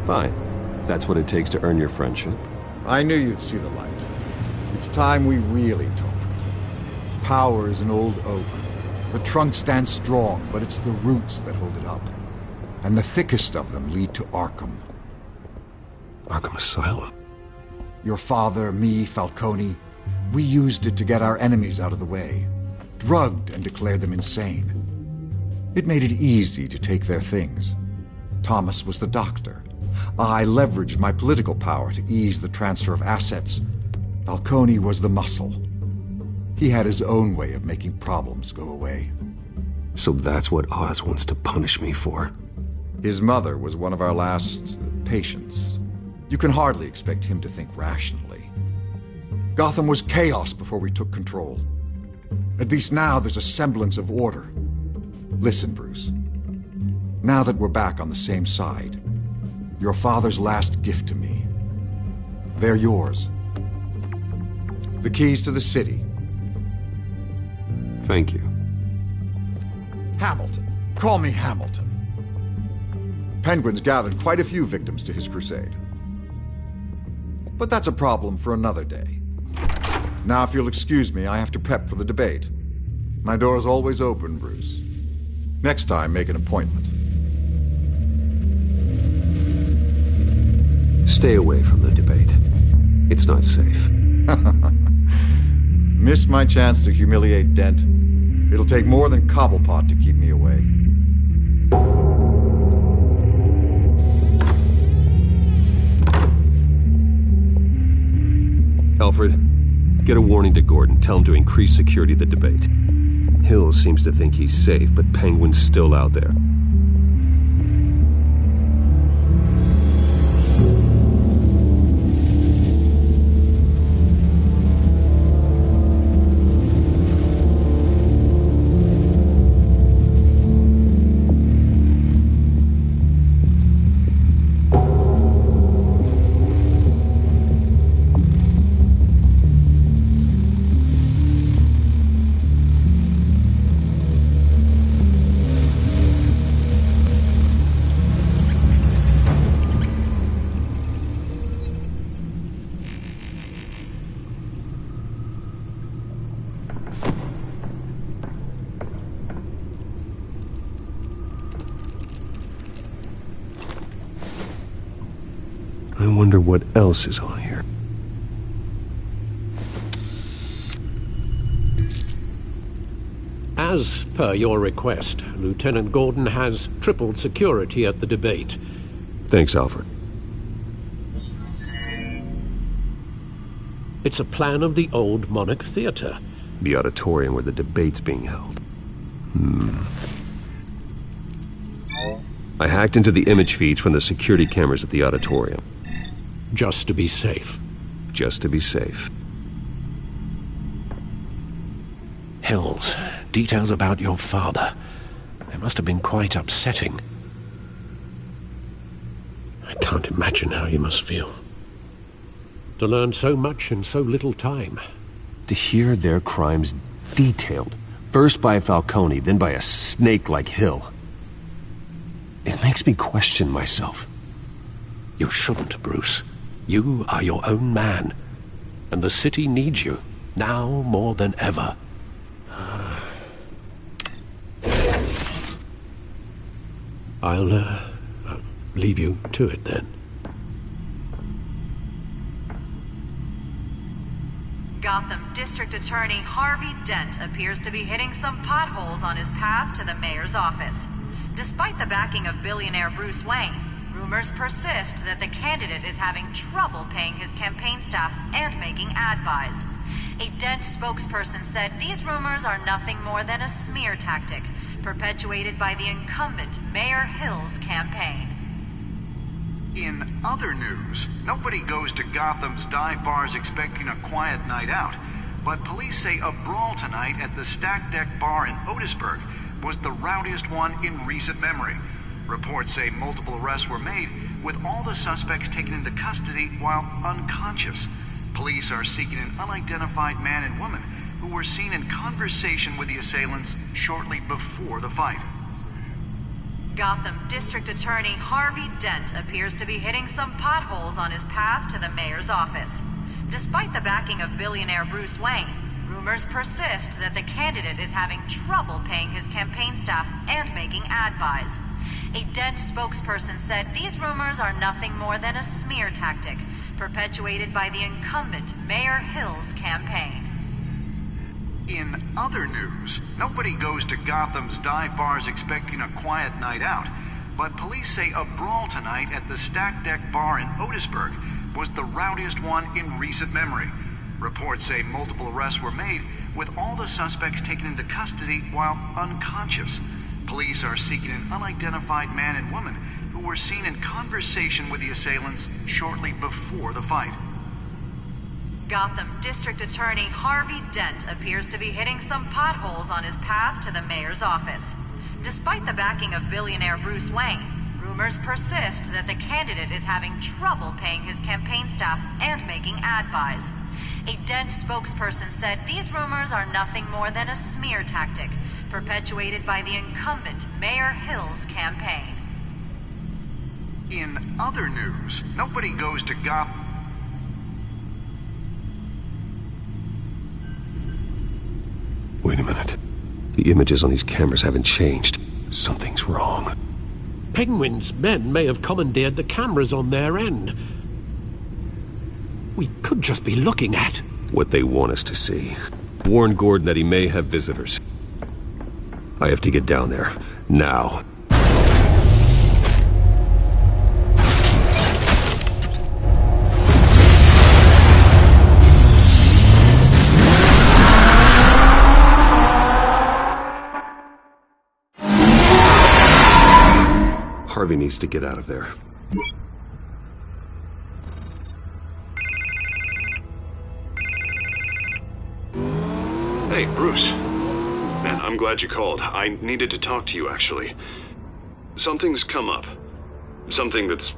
[SPEAKER 13] Fine. That's what it takes to earn your friendship.
[SPEAKER 16] I knew you'd see the light. It's time we really talked. Power is an old oak. The trunk stands strong, but it's the roots that hold it up. And the thickest of them lead to Arkham.
[SPEAKER 13] Arkham Asylum?
[SPEAKER 16] Your father, me, Falcone, we used it to get our enemies out of the way. Drugged and declared them insane. It made it easy to take their things. Thomas was the doctor. I leveraged my political power to ease the transfer of assets. Falcone was the muscle. He had his own way of making problems go away.
[SPEAKER 13] So that's what Oz wants to punish me for?
[SPEAKER 16] His mother was one of our last patients. You can hardly expect him to think rationally. Gotham was chaos before we took control. At least now there's a semblance of order. Listen, Bruce. Now that we're back on the same side, your father's last gift to me, they're yours. The keys to the city.
[SPEAKER 13] Thank you.
[SPEAKER 16] Hamilton. Call me Hamilton. Penguin's gathered quite a few victims to his crusade. But that's a problem for another day. Now, if you'll excuse me, I have to prep for the debate. My door is always open, Bruce. Next time, make an appointment.
[SPEAKER 13] Stay away from the debate. It's not safe.
[SPEAKER 16] Missed my chance to humiliate Dent. It'll take more than Cobblepot to keep me away.
[SPEAKER 13] Alfred, get a warning to Gordon. Tell him to increase security of the debate. Hill seems to think he's safe, but Penguin's still out there. I wonder what else is on here.
[SPEAKER 8] As per your request, Lieutenant Gordon has tripled security at the debate.
[SPEAKER 13] Thanks, Alfred.
[SPEAKER 8] It's a plan of the old Monarch Theater.
[SPEAKER 13] The auditorium where the debate's being held. I hacked into the image feeds from the security cameras at the auditorium.
[SPEAKER 8] Just to be safe.
[SPEAKER 13] Just to be safe.
[SPEAKER 8] Hills, details about your father. They must have been quite upsetting. I can't imagine how you must feel. To learn so much in so little time.
[SPEAKER 13] To hear their crimes detailed, first by Falcone, then by a snake like Hill. It makes me question myself.
[SPEAKER 8] You shouldn't, Bruce. You are your own man. And the city needs you, now more than ever. I'll leave you to it then.
[SPEAKER 18] Gotham District Attorney Harvey Dent appears to be hitting some potholes on his path to the mayor's office. Despite the backing of billionaire Bruce Wayne, rumors persist that the candidate is having trouble paying his campaign staff and making ad buys. A Dent spokesperson said these rumors are nothing more than a smear tactic, perpetuated by the incumbent Mayor Hill's campaign.
[SPEAKER 19] In other news, nobody goes to Gotham's dive bars expecting a quiet night out, but police say a brawl tonight at the Stack Deck Bar in Otisburg was the rowdiest one in recent memory. Reports say multiple arrests were made, with all the suspects taken into custody while unconscious. Police are seeking an unidentified man and woman who were seen in conversation with the assailants shortly before the fight.
[SPEAKER 18] Gotham District Attorney Harvey Dent appears to be hitting some potholes on his path to the mayor's office. Despite the backing of billionaire Bruce Wayne, rumors persist that the candidate is having trouble paying his campaign staff and making ad buys. A Dent spokesperson said these rumors are nothing more than a smear tactic, perpetuated by the incumbent Mayor Hill's campaign.
[SPEAKER 19] In other news, nobody goes to Gotham's dive bars expecting a quiet night out, but police say a brawl tonight at the Stack Deck Bar in Otisburg was the rowdiest one in recent memory. Reports say multiple arrests were made, with all the suspects taken into custody while unconscious. Police are seeking an unidentified man and woman who were seen in conversation with the assailants shortly before the fight.
[SPEAKER 18] Gotham District Attorney Harvey Dent appears to be hitting some potholes on his path to the mayor's office. Despite the backing of billionaire Bruce Wayne, rumors persist that the candidate is having trouble paying his campaign staff and making ad buys. A Dent spokesperson said these rumors are nothing more than a smear tactic, perpetuated by the incumbent Mayor Hill's campaign.
[SPEAKER 19] In other news, nobody goes to Gotham.
[SPEAKER 13] Wait a minute. The images on these cameras haven't changed. Something's wrong.
[SPEAKER 8] Penguin's men may have commandeered the cameras on their end. We could just be looking at
[SPEAKER 13] what they want us to see. Warn Gordon that he may have visitors. I have to get down there. Now. Harvey needs to get out of there.
[SPEAKER 20] Hey, Bruce. Man, I'm glad you called. I needed to talk to you, actually. Something's come up. Something that's...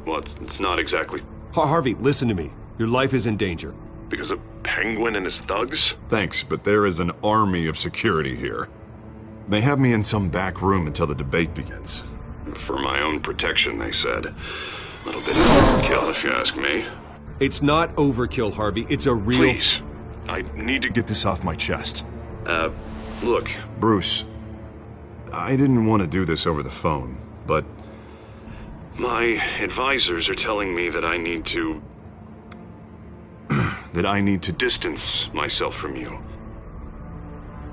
[SPEAKER 20] well, it's not exactly...
[SPEAKER 13] Harvey, listen to me. Your life is in danger.
[SPEAKER 20] Because of Penguin and his thugs?
[SPEAKER 2] Thanks, but there is an army of security here. They have me in some back room until the debate begins.
[SPEAKER 20] For my own protection, they said. A little bit of overkill, if you ask me.
[SPEAKER 13] It's not overkill, Harvey. It's a real...
[SPEAKER 20] Please. I need to
[SPEAKER 2] get this off my chest.
[SPEAKER 20] Look.
[SPEAKER 2] Bruce, I didn't want to do this over the phone, but
[SPEAKER 20] My advisors are telling me that I need to...
[SPEAKER 2] That I need to...
[SPEAKER 20] distance myself from you.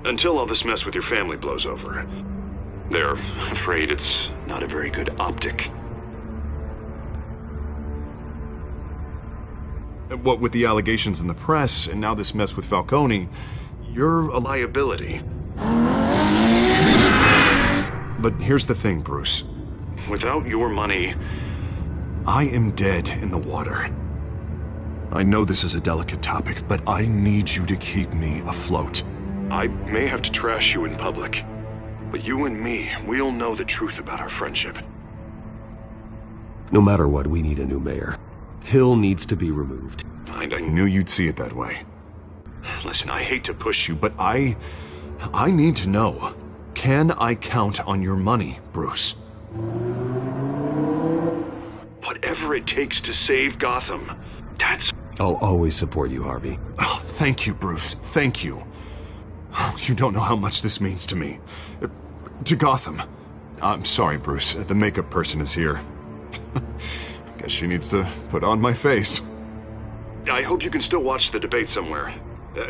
[SPEAKER 20] Until all this mess with your family blows over. They're afraid it's not a very good optic.
[SPEAKER 2] What with the allegations in the press, and now this mess with Falcone, you're a
[SPEAKER 20] liability.
[SPEAKER 2] But here's the thing, Bruce.
[SPEAKER 20] Without your money...
[SPEAKER 2] I am dead in the water. I know this is a delicate topic, but I need you to keep me afloat.
[SPEAKER 20] I may have to trash you in public, but you and me, we'll know the truth about our friendship.
[SPEAKER 13] No matter what, we need a new mayor. Hill needs to be removed.
[SPEAKER 2] I knew you'd see it that way.
[SPEAKER 20] Listen, I hate to push you,
[SPEAKER 2] But I need to know. Can I count on your money, Bruce?
[SPEAKER 20] Whatever it takes to save Gotham, that's...
[SPEAKER 13] I'll always support you, Harvey.
[SPEAKER 2] Oh, thank you, Bruce. Thank you. You don't know how much this means to me. To Gotham. I'm sorry, Bruce. The makeup person is here. Guess she needs to put on my face.
[SPEAKER 20] I hope you can still watch the debate somewhere.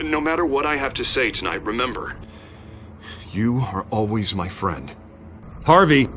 [SPEAKER 20] No matter what I have to say tonight, remember.
[SPEAKER 2] You are always my friend.
[SPEAKER 13] Harvey!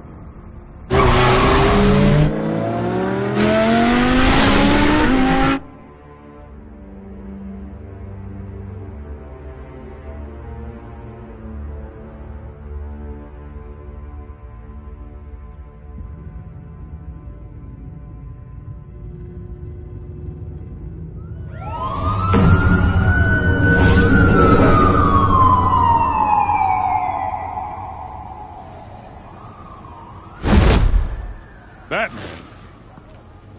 [SPEAKER 4] Batman?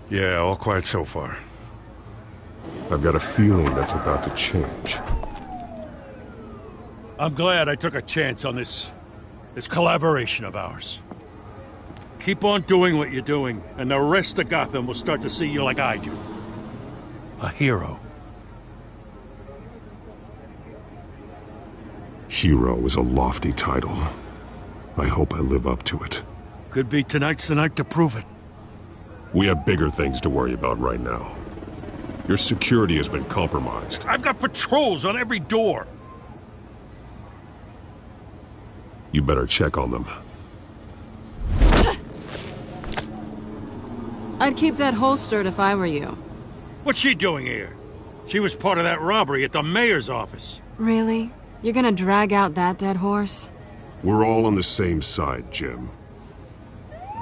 [SPEAKER 4] Yeah, all quiet so far.
[SPEAKER 9] I've got a feeling that's about to change.
[SPEAKER 4] I'm glad I took a chance on this collaboration of ours. Keep on doing what you're doing, and the rest of Gotham will start to see you like I do. A hero.
[SPEAKER 9] Hero is a lofty title. I hope I live up to it.
[SPEAKER 4] Could be tonight's the night to prove it.
[SPEAKER 9] We have bigger things to worry about right now. Your security has been compromised.
[SPEAKER 4] I've got patrols on every door.
[SPEAKER 9] You better check on them.
[SPEAKER 14] I'd keep that holstered if I were you.
[SPEAKER 4] What's she doing here? She was part of that robbery at the mayor's office.
[SPEAKER 14] Really? You're gonna drag out that dead horse?
[SPEAKER 9] We're all on the same side, Jim.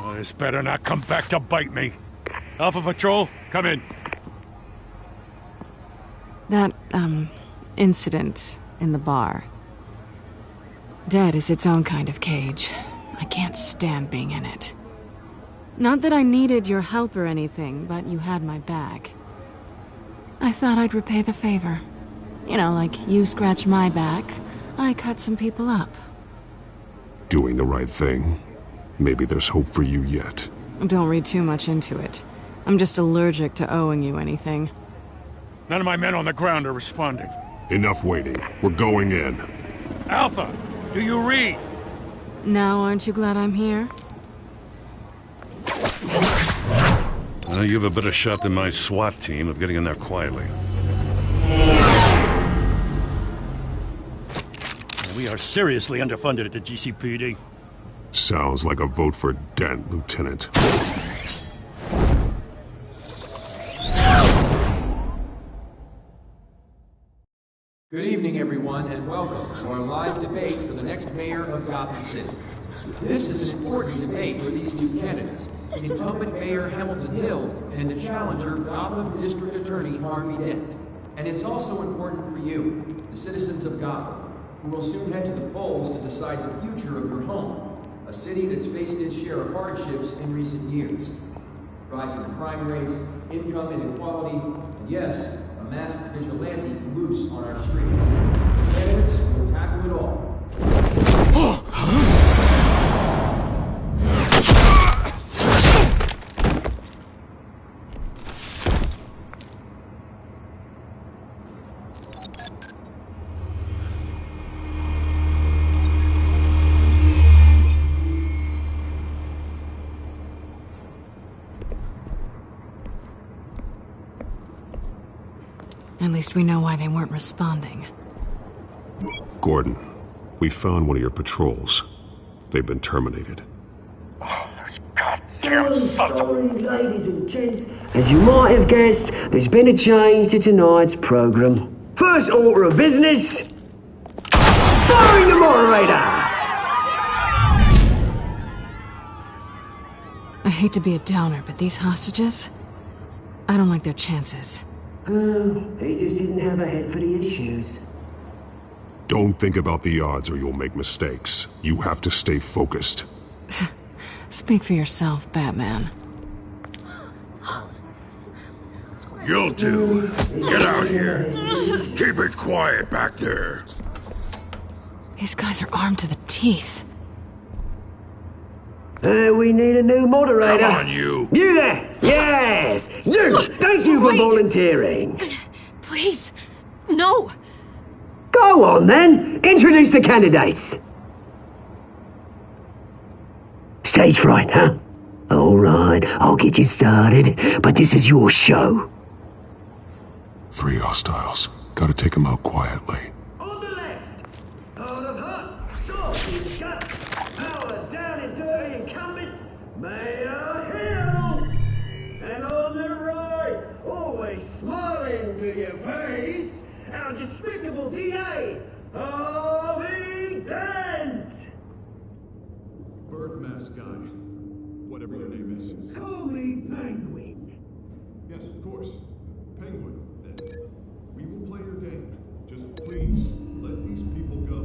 [SPEAKER 4] Oh, this better not come back to bite me. Alpha Patrol, come in.
[SPEAKER 14] That, incident in the bar. Dead is its own kind of cage. I can't stand being in it. Not that I needed your help or anything, but you had my back. I thought I'd repay the favor. You know, like you scratch my back, I cut some people up.
[SPEAKER 9] Doing the right thing. Maybe there's hope for you yet.
[SPEAKER 14] Don't read too much into it. I'm just allergic to owing you anything.
[SPEAKER 4] None of my men on the ground are responding.
[SPEAKER 9] Enough waiting. We're going in.
[SPEAKER 4] Alpha, do you read?
[SPEAKER 14] Now aren't you glad I'm here?
[SPEAKER 4] Well, you have a better shot than my SWAT team of getting in there quietly. We are seriously underfunded at the GCPD.
[SPEAKER 9] Sounds like a vote for Dent, Lieutenant.
[SPEAKER 21] Good evening, everyone, and welcome to our live debate for the next mayor of Gotham City. This is an important debate for these two candidates, incumbent Mayor Hamilton Hill and the challenger Gotham District Attorney Harvey Dent. And it's also important for you, the citizens of Gotham, who will soon head to the polls to decide the future of your home, a city that's faced its share of hardships in recent years. Rising crime rates, income inequality, and yes, a masked vigilante loose on our streets. Candidates will tackle it all.
[SPEAKER 14] At least we know why they weren't responding.
[SPEAKER 13] Gordon, we found one of your patrols. They've been terminated.
[SPEAKER 5] Damn sorry, ladies and gents. As you might have guessed, there's been a change to tonight's programme. First order of business... firing the moderator!
[SPEAKER 14] I hate to be a downer, but these hostages... I don't like their chances.
[SPEAKER 5] He just didn't have a head for the issues.
[SPEAKER 2] Don't think about the odds or you'll make mistakes. You have to stay focused.
[SPEAKER 14] Speak for yourself, Batman.
[SPEAKER 11] You'll do. Get out here. Keep it quiet back there.
[SPEAKER 14] These guys are armed to the teeth.
[SPEAKER 5] We need a new moderator.
[SPEAKER 11] Come on, you.
[SPEAKER 5] You there! Yes! You! Thank you for volunteering.
[SPEAKER 3] Please, no.
[SPEAKER 5] Go on, then. Introduce the candidates. Stage fright, huh? All right, I'll get you started, but this is your show.
[SPEAKER 2] 3 hostiles. Gotta take them out quietly.
[SPEAKER 5] On the left, hard of heart, soft in gut, power down and dirty incumbent, Mayor Hill. And on the right, always smiling to your face, our despicable DA, Harvey Dent.
[SPEAKER 2] Bird mask guy. Whatever your name is.
[SPEAKER 5] Call me Penguin.
[SPEAKER 2] Yes, of course. Penguin, then. We will play your game. Just please, let these people go.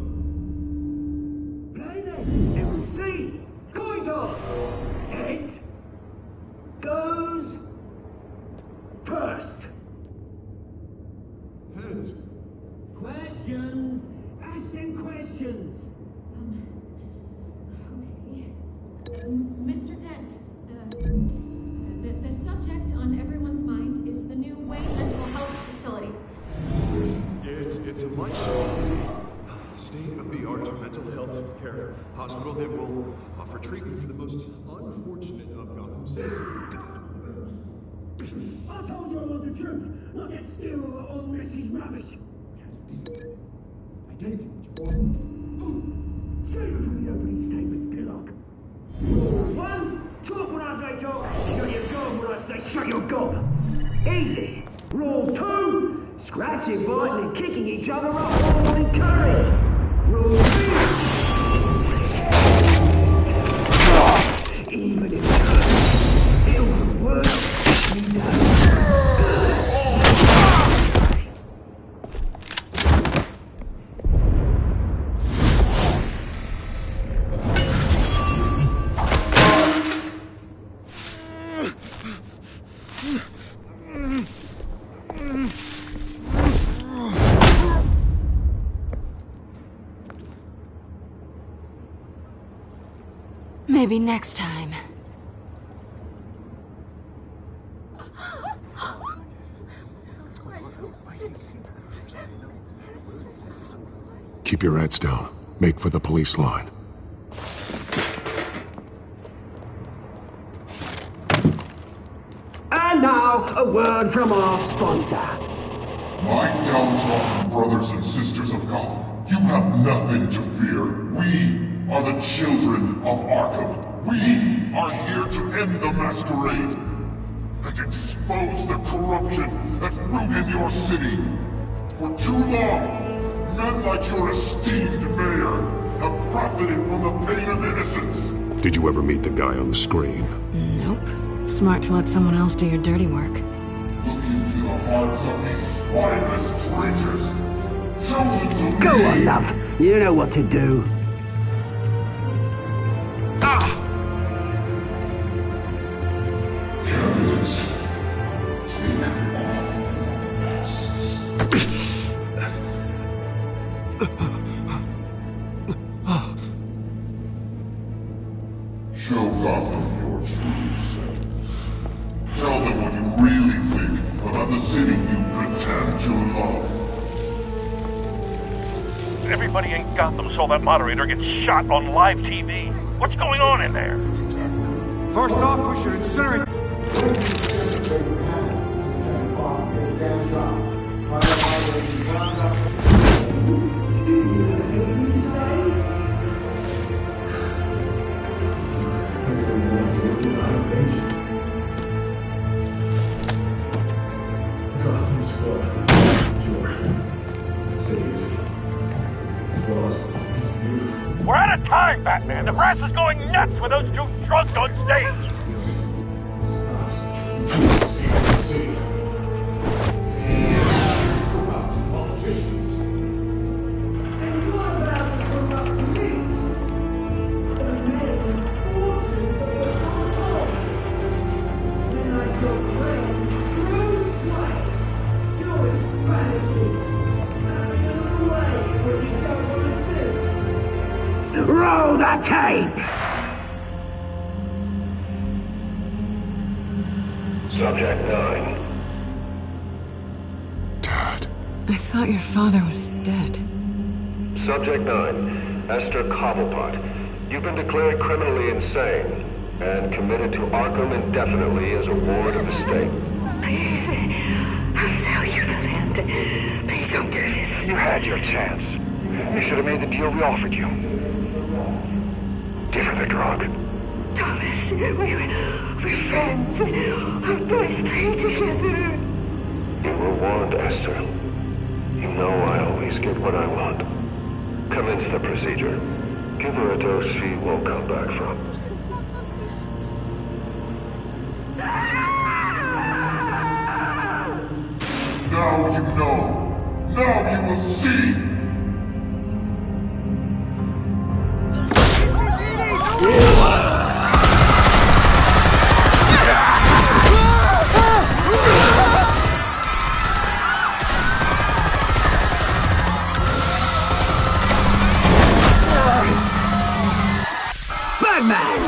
[SPEAKER 5] Play then, and we'll see. Coin toss. Heads. Goes. First.
[SPEAKER 2] Heads.
[SPEAKER 5] Questions. Ask them questions.
[SPEAKER 22] Mr. Dent, the subject on everyone's mind is the new Wayne Mental Health Facility.
[SPEAKER 2] Yeah, it's a much state-of-the-art mental health care hospital that will offer treatment for the most unfortunate of Gotham citizens.
[SPEAKER 5] I told you I want the truth, not that still old message rubbish.
[SPEAKER 2] I gave you what you wanted.
[SPEAKER 5] Save it for the opening statements, Pillock. 1, talk when I say talk, shut your gob when I say shut your gob. Easy. Rule 2, scratching, biting and kicking each other up all encouraged. Rule 3, even if it hurts, it'll work if you don't.
[SPEAKER 14] Maybe next time.
[SPEAKER 2] Keep your heads down. Make for the police line.
[SPEAKER 5] And now, a word from our sponsor.
[SPEAKER 23] My downtrodden brothers and sisters of Gotham, you have nothing to fear. We are the children of Arkham. We are here to end the masquerade and expose the corruption that ruined your city. For too long, men like your esteemed mayor have profited from the pain of innocence.
[SPEAKER 2] Did you ever meet the guy on the screen?
[SPEAKER 14] Nope. Smart to let someone else do your dirty work.
[SPEAKER 23] Look into the hearts of these spineless creatures, chosen to
[SPEAKER 5] Go
[SPEAKER 23] lead.
[SPEAKER 5] on, love. You know what to do.
[SPEAKER 23] Candidates, take off your masks. Show Gotham your true self. Tell them what you really think about the city you pretend to love.
[SPEAKER 4] Everybody in Gotham saw that moderator get shot on live TV. What's going on in there?
[SPEAKER 16] First off, we should incinerate.
[SPEAKER 7] We're out of time, Batman! The brass is going nuts with those two drunks on stage!
[SPEAKER 1] Roll the tape!
[SPEAKER 10] Subject 9.
[SPEAKER 14] I thought your father was dead.
[SPEAKER 10] Subject 9. Esther Cobblepot. You've been declared criminally insane and committed to Arkham indefinitely as a ward of the state.
[SPEAKER 12] Please, I'll sell you the land. Please don't do this.
[SPEAKER 10] You had your chance. You should have made the deal we offered you. Give her the drug.
[SPEAKER 12] Thomas, we're friends. Our boys play together.
[SPEAKER 10] You were warned, Esther. You know I always get what I want. Commence the procedure. Give her a dose she won't come back from.
[SPEAKER 23] Now you know. Now you will see.
[SPEAKER 1] Batman!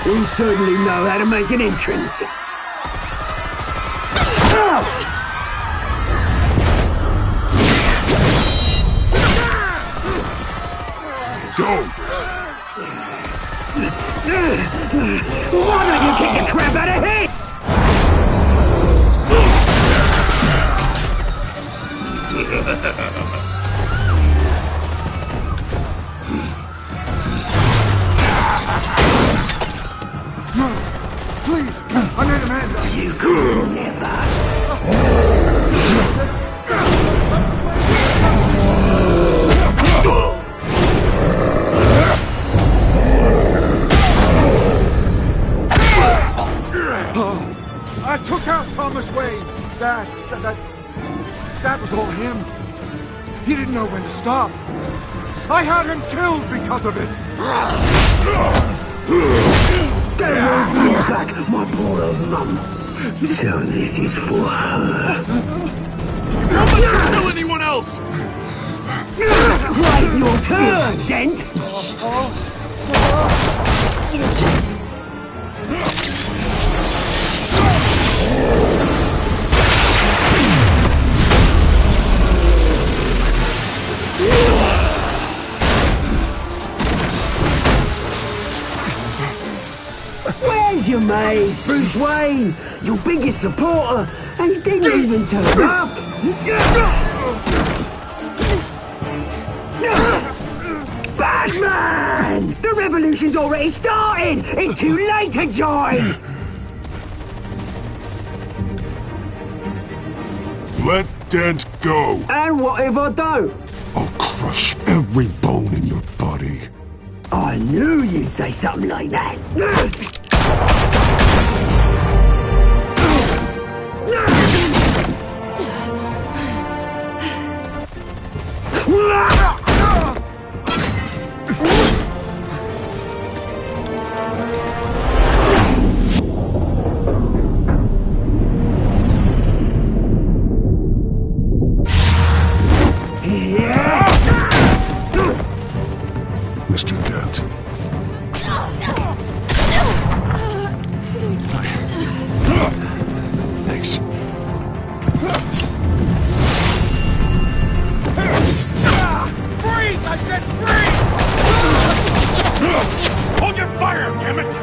[SPEAKER 1] You certainly know how to make an entrance.
[SPEAKER 23] Go!
[SPEAKER 1] Why don't you kick the crap out of him?
[SPEAKER 16] No! Please! I made him end!
[SPEAKER 1] You could never!
[SPEAKER 16] I took out Thomas Wayne. That was all him. He didn't know when to stop. I had him killed because of it.
[SPEAKER 1] Don't hold me back, my poor old mum. So this is for her.
[SPEAKER 23] Don't let you kill anyone else!
[SPEAKER 1] Right, your turn, Dent! Where's your mate, Bruce Wayne? Your biggest supporter, and he didn't even turn up! Batman! The revolution's already started! It's too late to join!
[SPEAKER 23] Let Dent go!
[SPEAKER 1] And what if I don't?
[SPEAKER 23] I'll crush every bone in your body.
[SPEAKER 1] I knew you'd say something like that.
[SPEAKER 23] Mr. Dent.
[SPEAKER 16] Thanks.
[SPEAKER 7] Freeze! I said freeze! Hold your fire, damn it!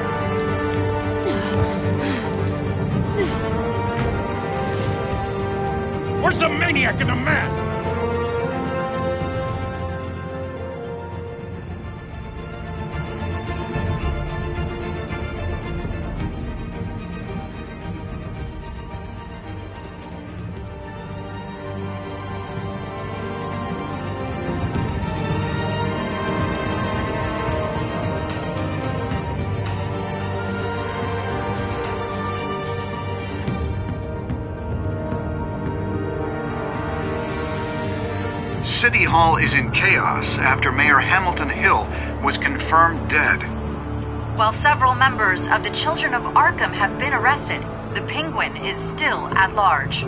[SPEAKER 7] Where's the maniac in the mask?
[SPEAKER 19] City Hall is in chaos after Mayor Hamilton Hill was confirmed dead.
[SPEAKER 18] While several members of the Children of Arkham have been arrested, the Penguin is still at large.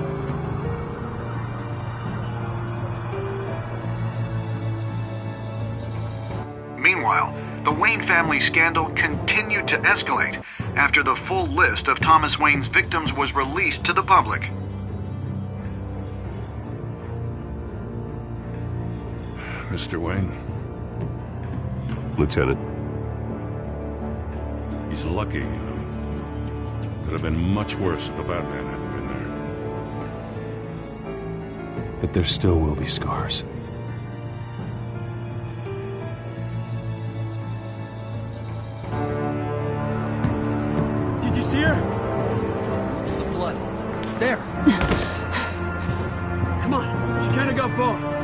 [SPEAKER 19] Meanwhile, the Wayne family scandal continued to escalate after the full list of Thomas Wayne's victims was released to the public.
[SPEAKER 11] Mr. Wayne?
[SPEAKER 13] Lieutenant.
[SPEAKER 4] He's lucky, you know. Could have been much worse if the Batman hadn't been there.
[SPEAKER 13] But there still will be scars.
[SPEAKER 1] Did you see her? Look for the blood. There. Come on, she can't have got far.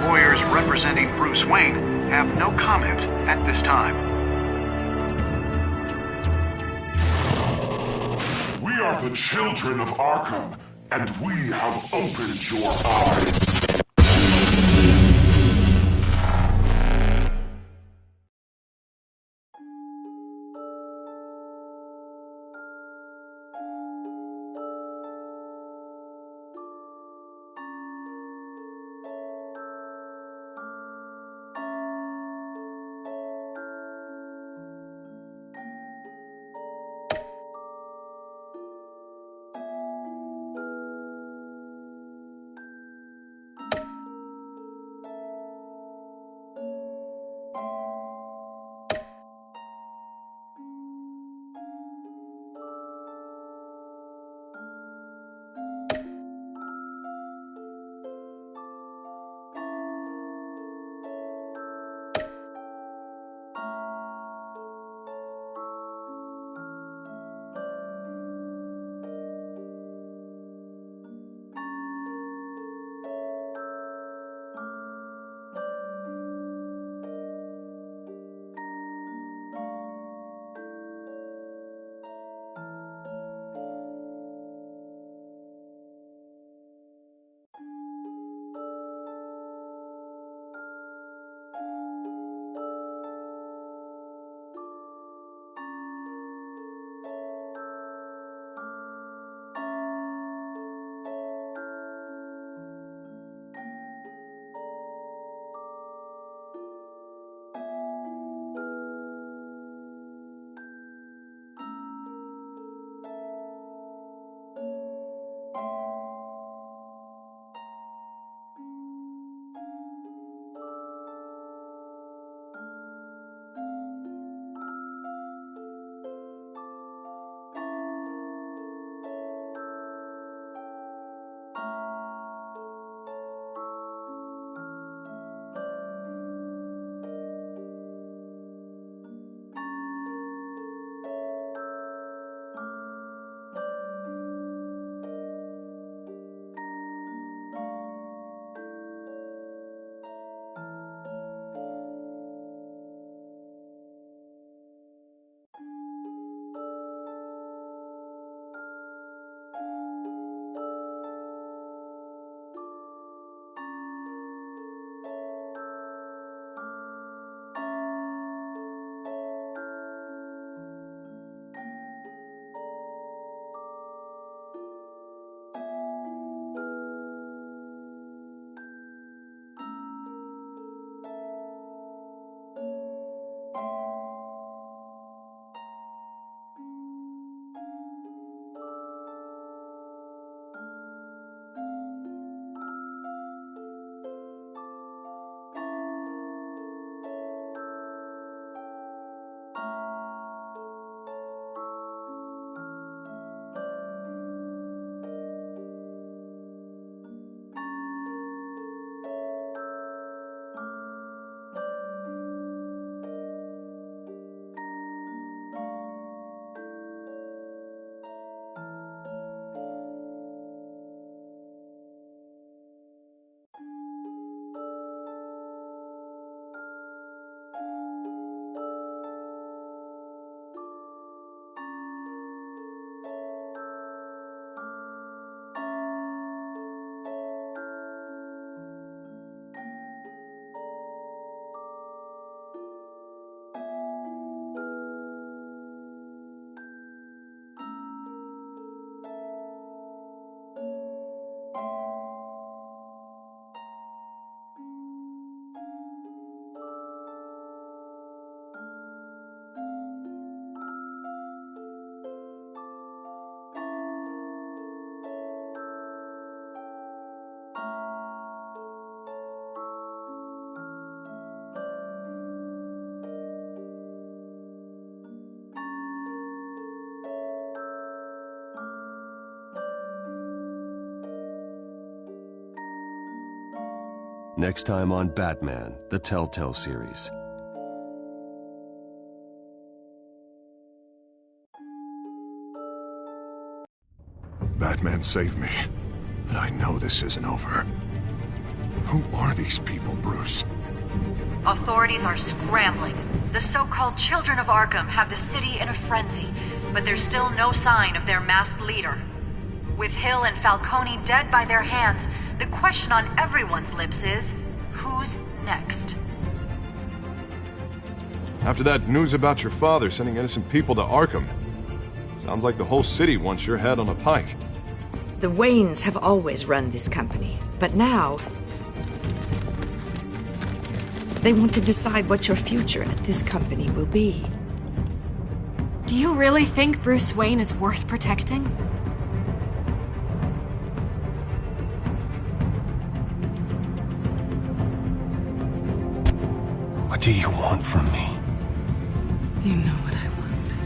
[SPEAKER 19] Lawyers representing Bruce Wayne have no comment at this time.
[SPEAKER 23] We are the children of Arkham, and we have opened your eyes.
[SPEAKER 13] Next time on Batman, the Telltale series.
[SPEAKER 2] Batman saved me, but I know this isn't over. Who are these people, Bruce?
[SPEAKER 18] Authorities are scrambling. The so-called Children of Arkham have the city in a frenzy, but there's still no sign of their masked leader. With Hill and Falcone dead by their hands, the question on everyone's lips is, who's next?
[SPEAKER 6] After that news about your father sending innocent people to Arkham, sounds like the whole city wants your head on a pike.
[SPEAKER 15] The Waynes have always run this company, but now they want to decide what your future at this company will be.
[SPEAKER 3] Do you really think Bruce Wayne is worth protecting?
[SPEAKER 9] What do you want from me?
[SPEAKER 14] You know what I want.